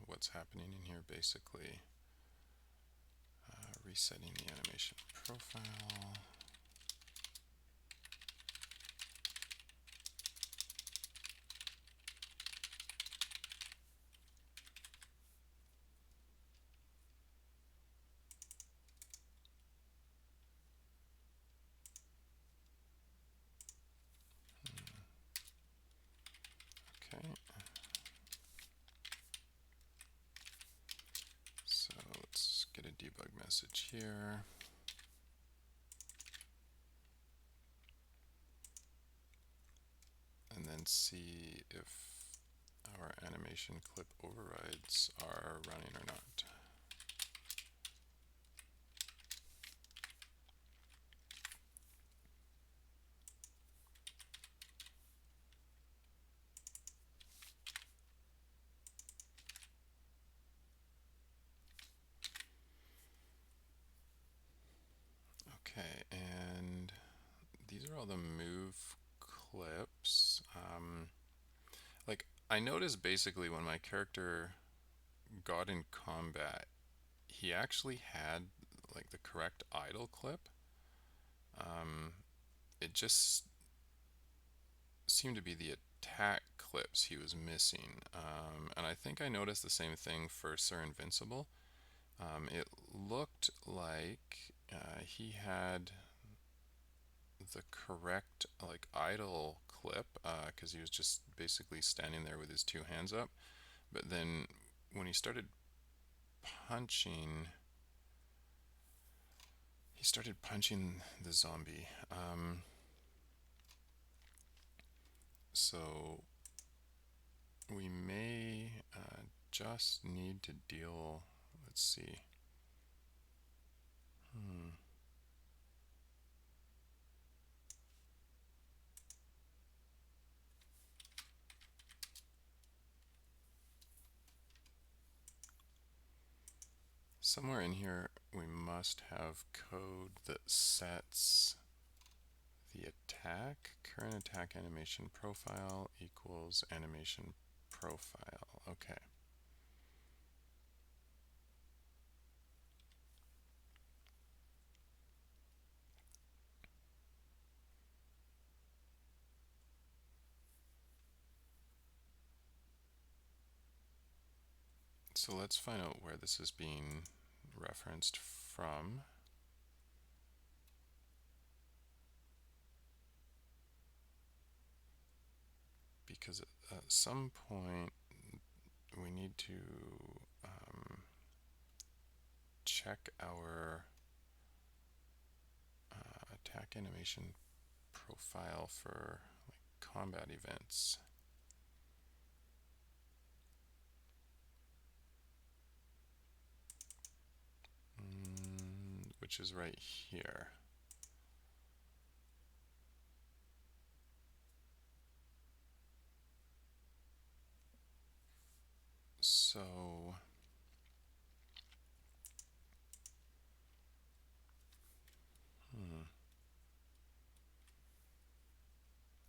what's happening in here, basically. Resetting the animation profile. Okay. So let's get a debug message here. And then see if our animation clip overrides are running or not. Okay, and these are all the move clips. Like, I noticed basically when my character got in combat, he actually had like the correct idle clip. It just seemed to be the attack clips he was missing. And I think I noticed the same thing for Sir Invincible. It looked like he had the correct like idle clip because he was just basically standing there with his two hands up. But then when he started punching, the zombie. So we may just need to deal. Let's see. Somewhere in here we must have code that sets the attack, current attack animation profile equals animation profile. Okay. So let's find out where this is being referenced from. Because at some point we need to check our attack animation profile for like combat events. Which is right here. So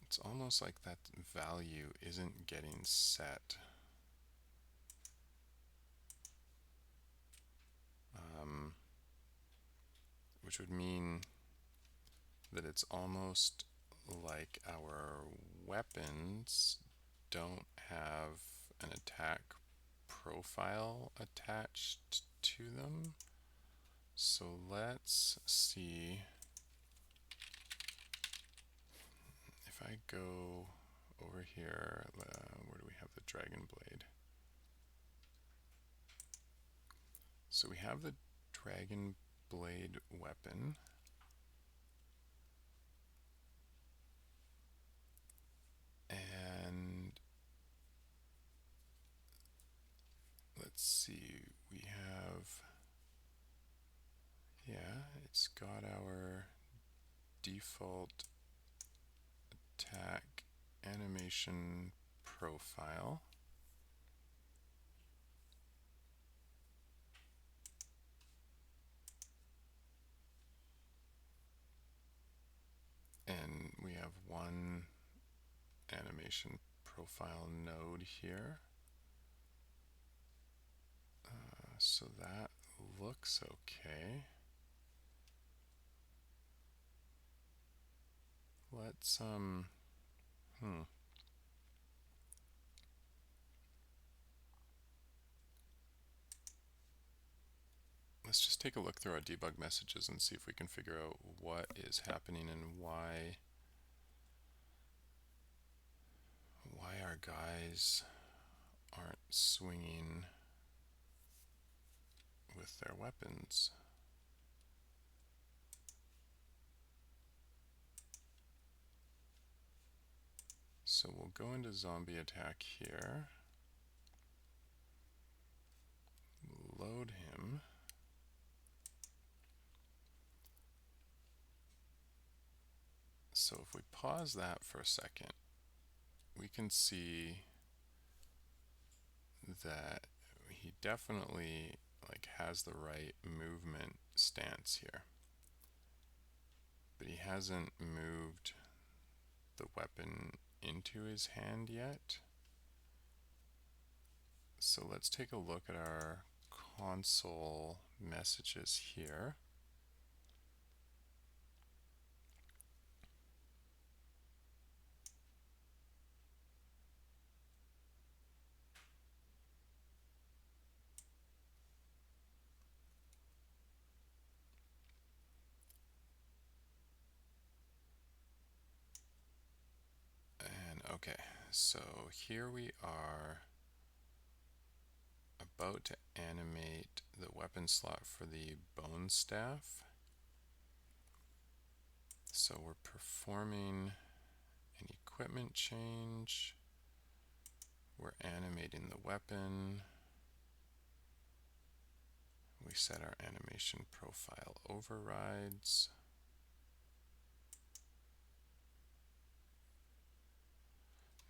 it's almost like that value isn't getting set. Which would mean that it's almost like our weapons don't have an attack profile attached to them. So let's see if I go over here, where do we have the dragon blade? So we have the dragon blade weapon. And let's see, we have, yeah, it's got our default attack animation profile. And we have one animation profile node here. So that looks okay. Let's let's just take a look through our debug messages and see if we can figure out what is happening and why our guys aren't swinging with their weapons. So we'll go into zombie attack here, load him. So if we pause that for a second, we can see that he definitely has the right movement stance here, but he hasn't moved the weapon into his hand yet. So let's take a look at our console messages here. And okay, so here we are about to animate the weapon slot for the bone staff. So we're performing an equipment change. We're animating the weapon. We set our animation profile overrides.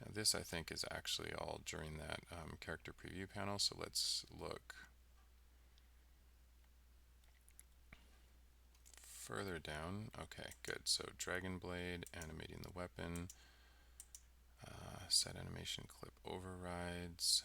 Now this, I think, is actually all during that character preview panel, so let's look further down. Okay, good. So Dragon Blade, animating the weapon, set animation clip overrides.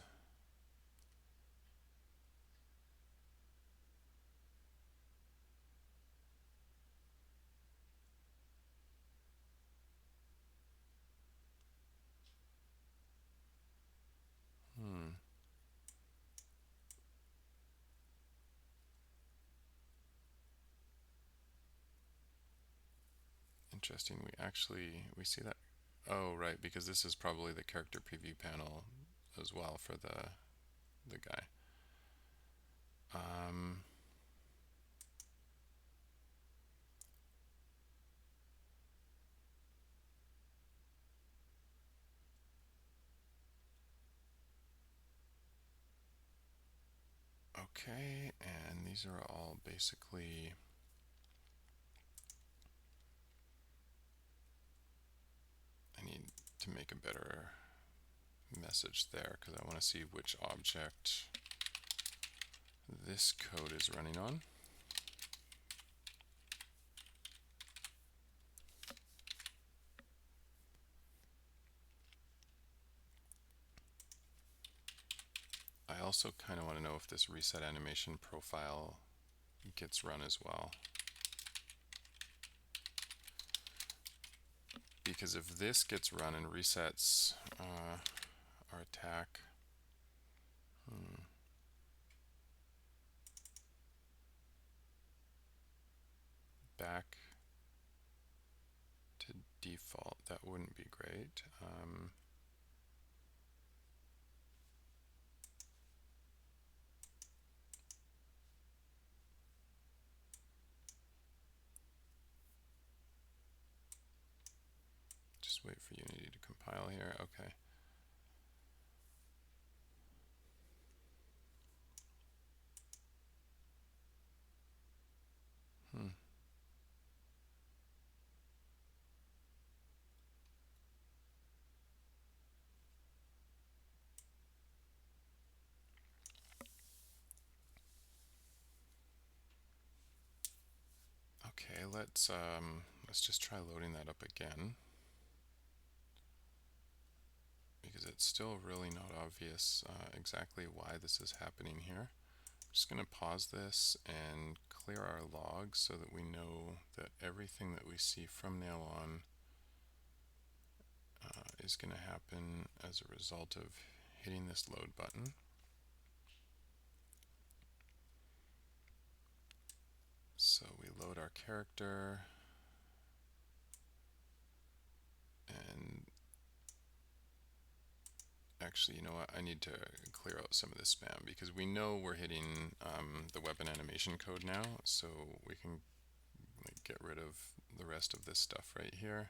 Interesting. We see that. Oh, right, because this is probably the character preview panel as well for the guy. Okay, and these are all basically I need to make a better message there because I want to see which object this code is running on. I also kind of want to know if this reset animation profile gets run as well. Because if this gets run and resets our attack, back to default, that wouldn't be great. Just wait for Unity to compile here. Okay. Okay, let's just try loading that up again. because it's still really not obvious exactly why this is happening here. I'm just going to pause this and clear our logs so that we know that everything that we see from now on is going to happen as a result of hitting this load button. So we load our character, and actually, you know what, I need to clear out some of the spam because we know we're hitting the weapon animation code now, so we can get rid of the rest of this stuff right here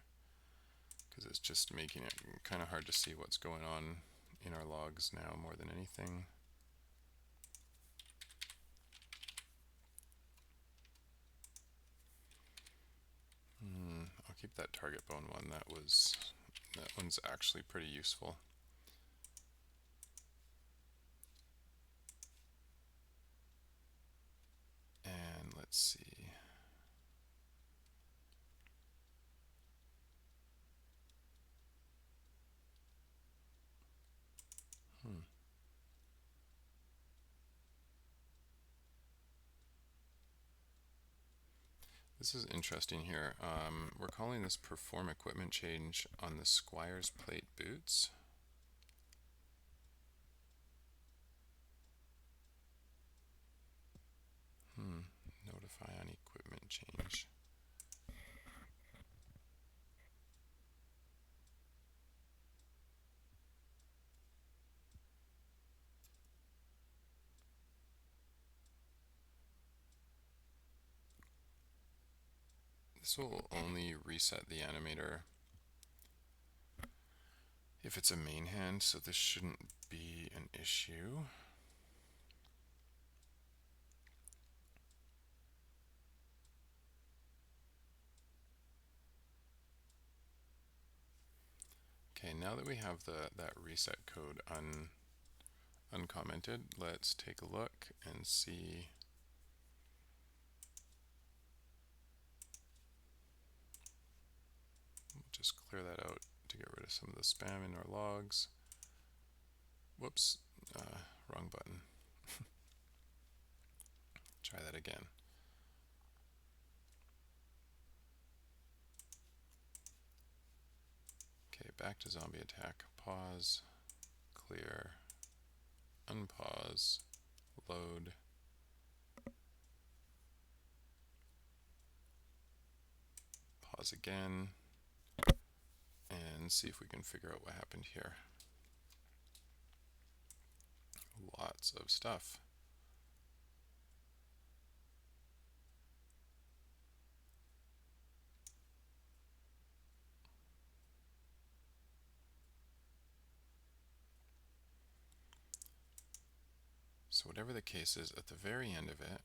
because it's just making it kind of hard to see what's going on in our logs now more than anything. I'll keep that target bone one. That one's actually pretty useful. And let's see. This is interesting here. We're calling this perform equipment change on the Squire's plate boots. Notify on equipment change. This will only reset the animator if it's a main hand, so this shouldn't be an issue. Okay, now that we have that reset code uncommented, let's take a look and see. We'll just clear that out to get rid of some of the spam in our logs. Whoops, wrong button. Try that again. Okay, back to zombie attack. Pause, clear, unpause, load. Pause again, and see if we can figure out what happened here. Lots of stuff. So whatever the case is, at the very end of it,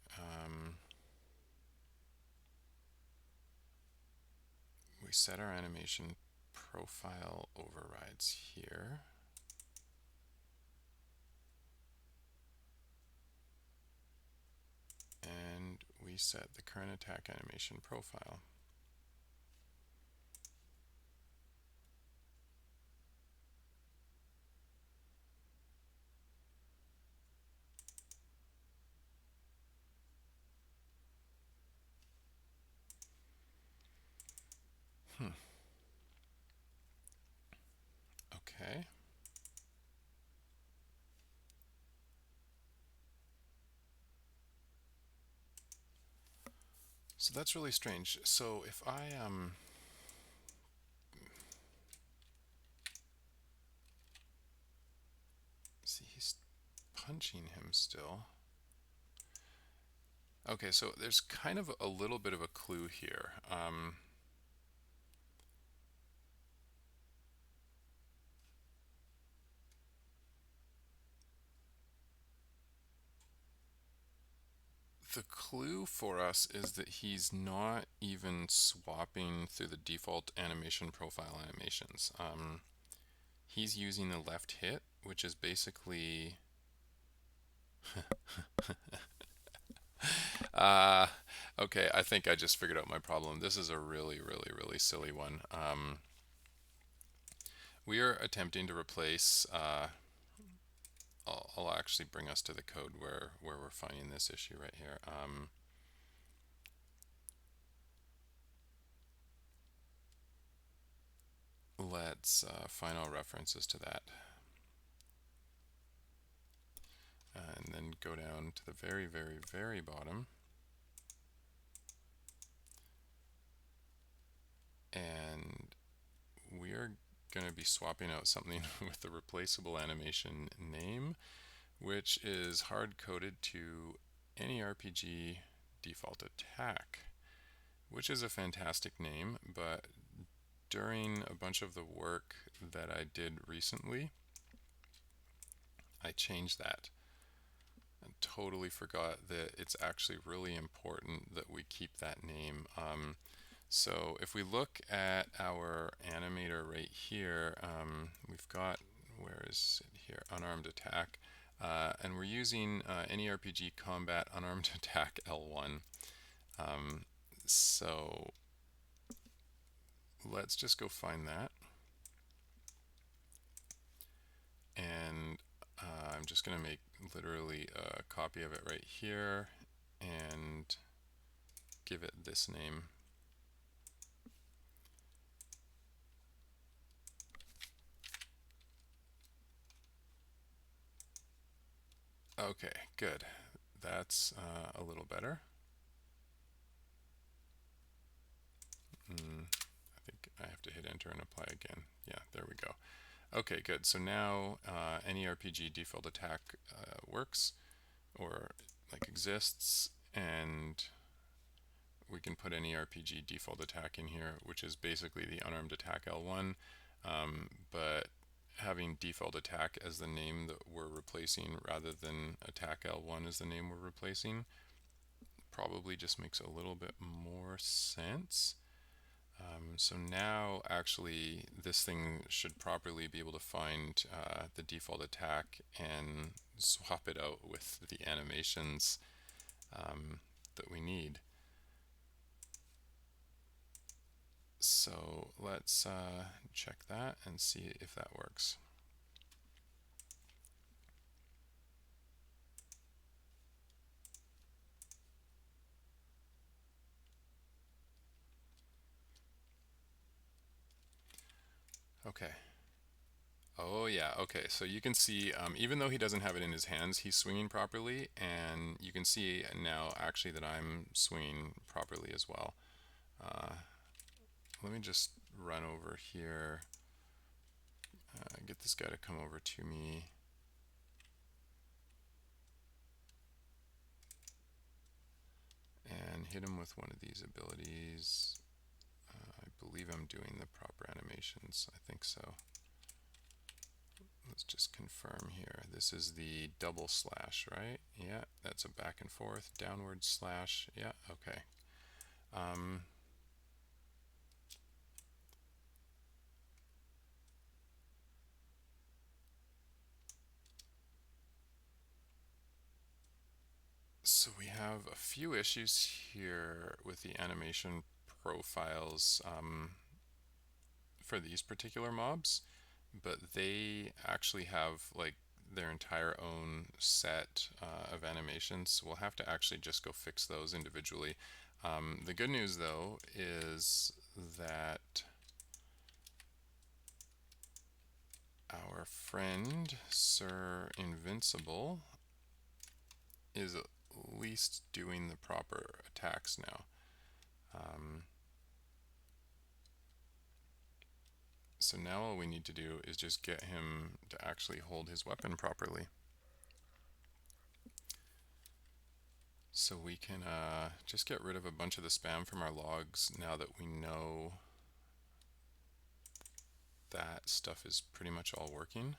we set our animation profile overrides here. And we set the current attack animation profile. Okay. So that's really strange. So if I see, he's punching him still. Okay, so there's kind of a little bit of a clue here. The clue for us is that he's not even swapping through the default animation profile animations. He's using the left hit, which is basically okay, I think I just figured out my problem. This is a really silly one. we are attempting to replace, I'll actually bring us to the code where we're finding this issue right here. Let's find all references to that. And then go down to the very, very, very bottom. And we're going to be swapping out something with the replaceable animation name, which is hard-coded to AnyRPG Default Attack, which is a fantastic name, but during a bunch of the work that I did recently, I changed that. I totally forgot that it's actually really important that we keep that name. So if we look at our animator right here, we've got, where is it here, unarmed attack, and we're using AnyRPG Combat Unarmed Attack L1. So let's just go find that. And I'm just going to make literally a copy of it right here and give it this name. Okay, good. That's a little better. I think I have to hit enter and apply again. Yeah, there we go. Okay, good. So now AnyRPG default attack works, or like exists, and we can put AnyRPG default attack in here, which is basically the unarmed attack L1, but having default attack as the name that we're replacing rather than attack L1 as the name we're replacing probably just makes a little bit more sense. So now actually this thing should properly be able to find the default attack and swap it out with the animations that we need. So let's check that and see if that works. Okay. Oh yeah, okay, so you can see, even though he doesn't have it in his hands, he's swinging properly, and you can see now actually that I'm swinging properly as well. Let me just run over here, get this guy to come over to me. And hit him with one of these abilities. I believe I'm doing the proper animations, I think so. Let's just confirm here. This is the double slash, right? Yeah, that's a back and forth, downward slash. Yeah, okay. So we have a few issues here with the animation profiles for these particular mobs, but they actually have like their entire own set of animations, so we'll have to actually just go fix those individually. The good news though is that our friend Sir Invincible is at least doing the proper attacks now. So now all we need to do is just get him to actually hold his weapon properly. So we can just get rid of a bunch of the spam from our logs now that we know that stuff is pretty much all working.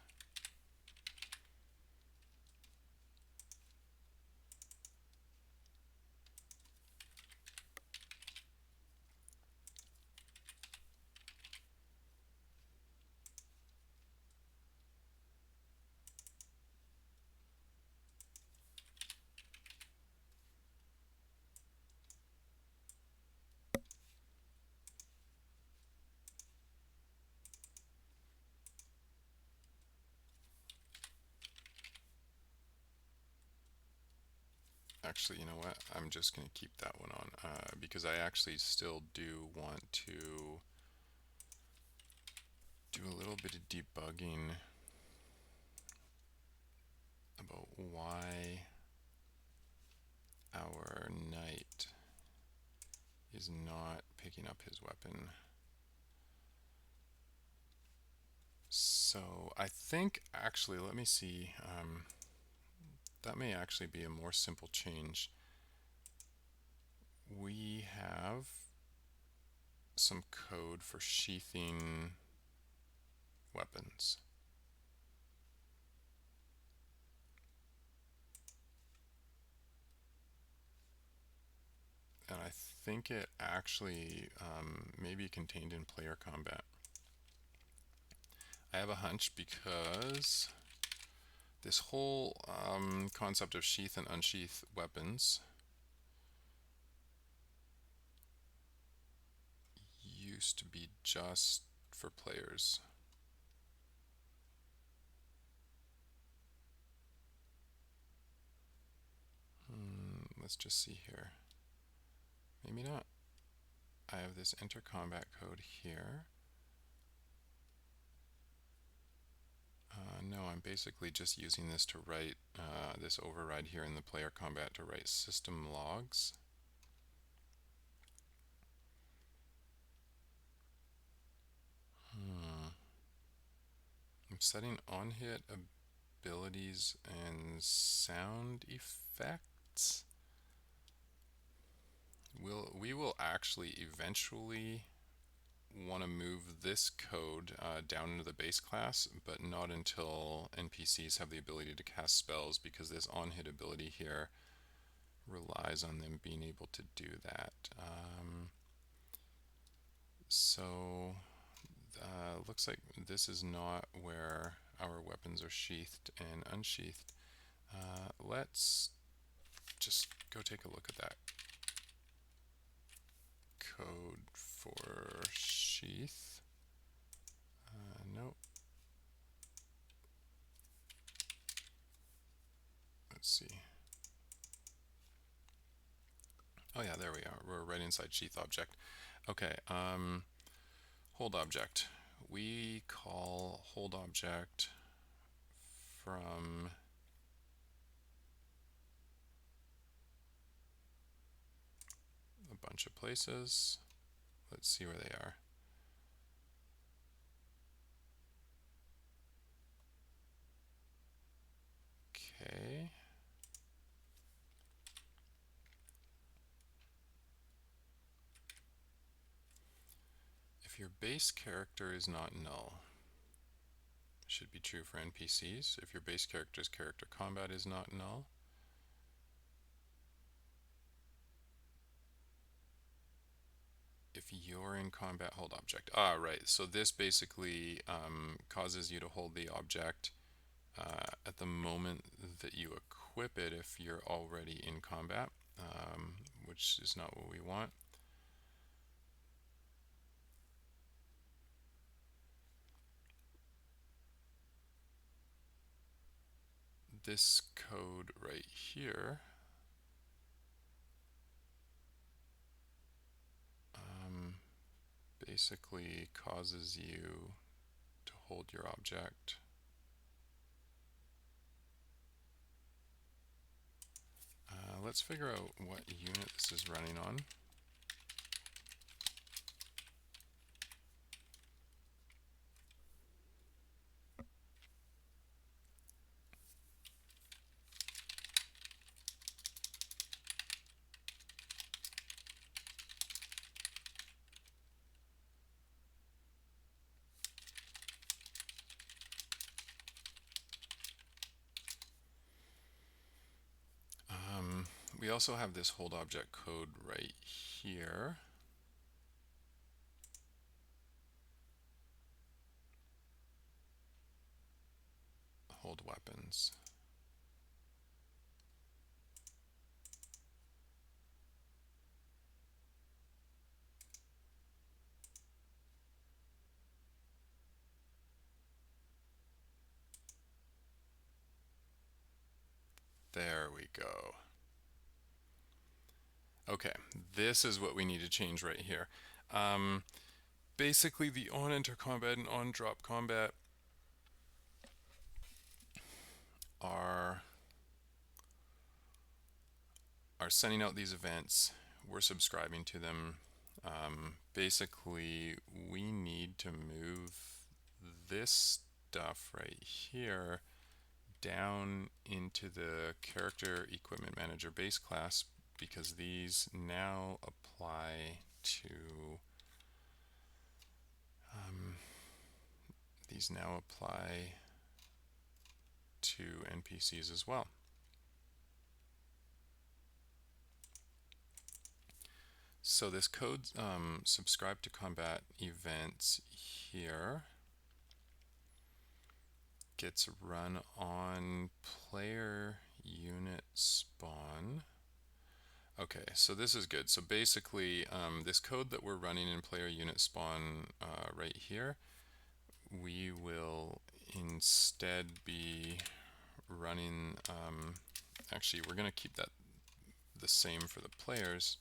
Actually, you know what? I'm just going to keep that one on because I actually still do want to do a little bit of debugging about why our knight is not picking up his weapon. So I think actually, let me see, that may actually be a more simple change. We have some code for sheathing weapons. And I think it actually may be contained in player combat. I have a hunch because this whole concept of sheath and unsheath weapons used to be just for players. Let's just see here. Maybe not. I have this enter combat code here. No, I'm basically just using this to write this override here in the player combat to write system logs. I'm setting on hit abilities and sound effects. We will actually eventually want to move this code down into the base class, but not until NPCs have the ability to cast spells, because this on hit ability here relies on them being able to do that. So looks like this is not where our weapons are sheathed and unsheathed. Let's just go take a look at that code for sheath. Nope. Let's see. Oh yeah, there we are. We're right inside sheath object. Okay, hold object. We call hold object from a bunch of places. Let's see where they are. Okay. If your base character is not null, should be true for NPCs. If your base character's character combat is not null, if you're in combat, hold object. Ah, right. So this basically causes you to hold the object at the moment that you equip it if you're already in combat, which is not what we want. This code right here basically causes you to hold your object. Let's figure out what unit this is running on. We also have this hold object code right here. Hold weapons. There we go. Okay, this is what we need to change right here. Um, Basically, the on-enter combat and on-drop combat are sending out these events. We're subscribing to them. Basically, we need to move this stuff right here down into the character equipment manager base class, because these now apply to NPCs as well. So this code subscribe to combat events here gets run on player unit spawn. Okay, so this is good. So basically, this code that we're running in player unit spawn right here, we will instead be running, actually we're going to keep that the same for the players.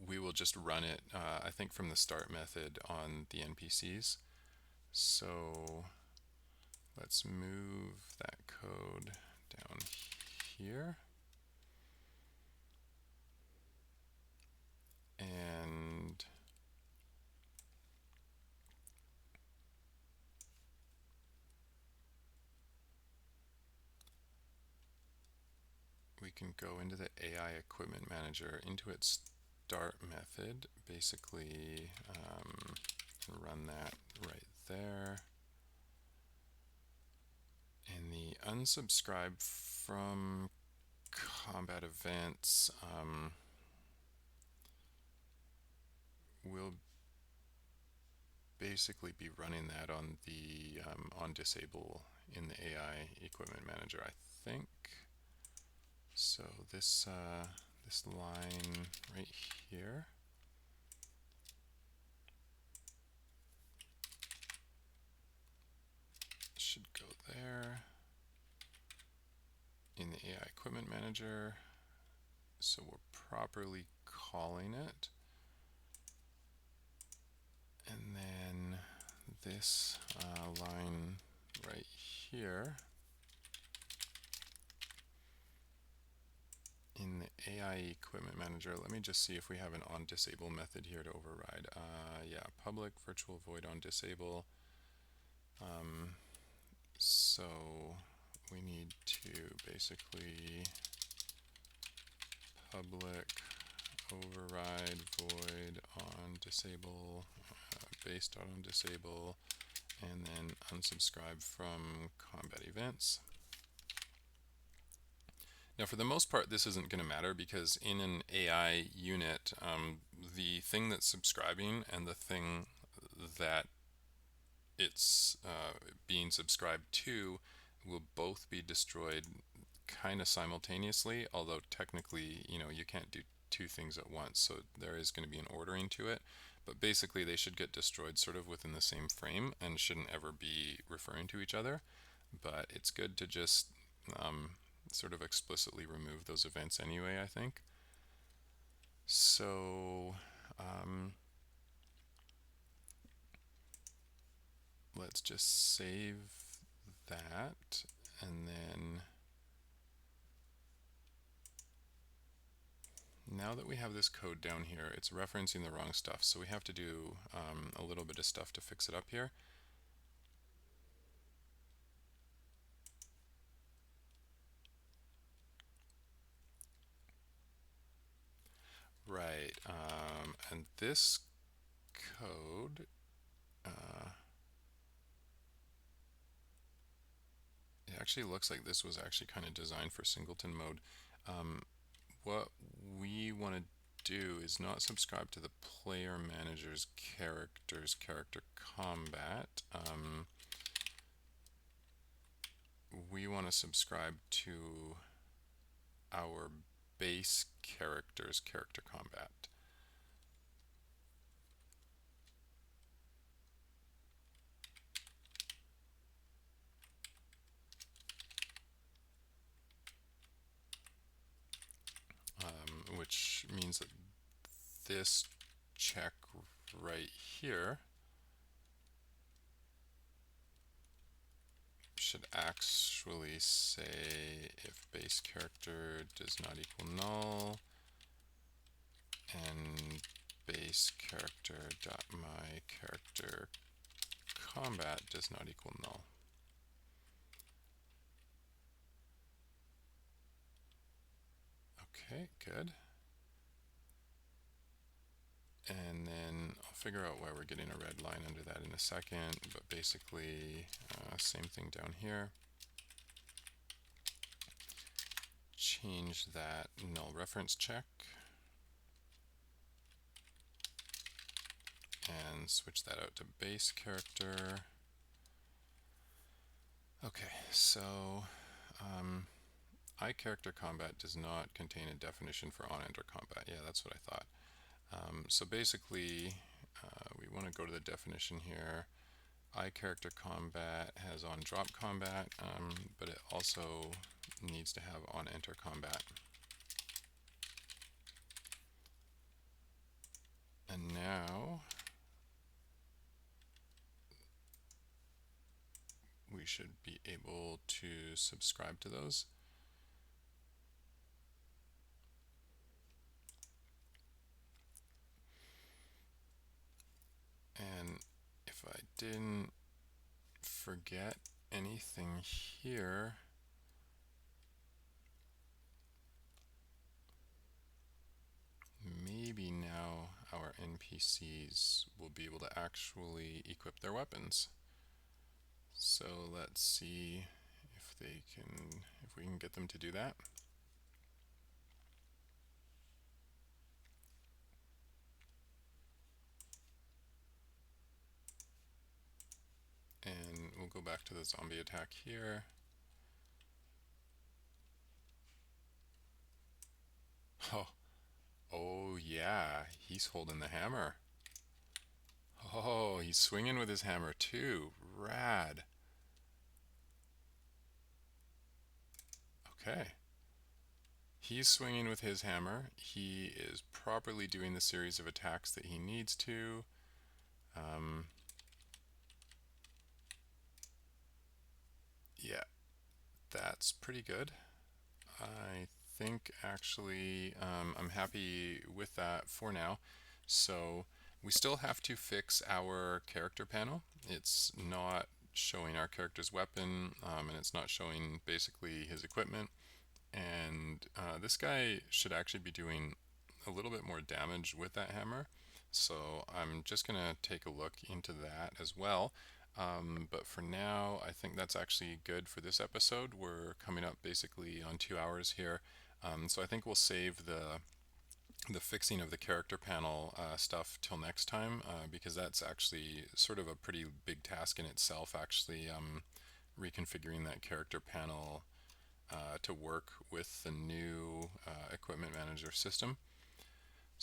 We will just run it, I think, from the start method on the NPCs. So let's move that code down here. And we can go into the AI equipment manager, into its start method, basically, and run that right there. And the unsubscribe from combat events, we'll basically be running that on the on disable in the AI equipment manager, I think. So this this line right here should go there in the AI equipment manager, so we're properly calling it. And then this line right here in the AI equipment manager, let me just see if we have an on disable method here to override. Yeah, public virtual void on disable. So we need to basically public override void on disable based on disable, and then unsubscribe from combat events. Now, for the most part, this isn't going to matter, because in an AI unit, the thing that's subscribing and the thing that it's being subscribed to will both be destroyed kind of simultaneously, although technically, you can't do two things at once, so there is going to be an ordering to it. But basically, they should get destroyed sort of within the same frame and shouldn't ever be referring to each other. But it's good to just sort of explicitly remove those events anyway, I think. So let's just save that, and then now that we have this code down here, it's referencing the wrong stuff, so we have to do a little bit of stuff to fix it up here. Right, and this code, it actually looks like this was actually kind of designed for singleton mode. What we want to do is not subscribe to the player manager's character combat. We want to subscribe to our base character combat. means that this check right here should actually say if base character does not equal null and base character dot my character combat does not equal null. Okay, good. And then I'll figure out why we're getting a red line under that in a second, but basically same thing down here. Change that null reference check and switch that out to base character. Okay, so iCharacter combat does not contain a definition for on-enter combat. Yeah, that's what I thought. So basically, we want to go to the definition here. iCharacter combat has on-drop combat, but it also needs to have on-enter combat. And now we should be able to subscribe to those. And if I didn't forget anything here, maybe now our NPCs will be able to actually equip their weapons. So let's see if we can get them to do that. And we'll go back to the zombie attack here. Oh yeah, he's holding the hammer. Oh, he's swinging with his hammer too. Rad. Okay. He's swinging with his hammer. He is properly doing the series of attacks that he needs to. Yeah, that's pretty good. I think actually I'm happy with that for now. So we still have to fix our character panel. It's not showing our character's weapon, and it's not showing basically his equipment. And this guy should actually be doing a little bit more damage with that hammer. So I'm just going to take a look into that as well. But for now, I think that's actually good for this episode. We're coming up basically on 2 hours here. So I think we'll save the fixing of the character panel stuff till next time, because that's actually sort of a pretty big task in itself, actually reconfiguring that character panel to work with the new equipment manager system.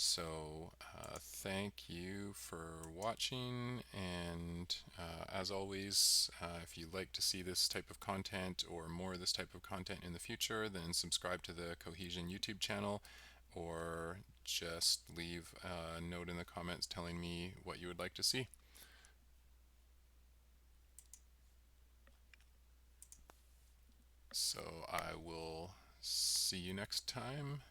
So thank you for watching, and as always, if you'd like to see this type of content or more of this type of content in the future, then subscribe to the Cohesion YouTube channel, or just leave a note in the comments telling me what you would like to see. So I will see you next time.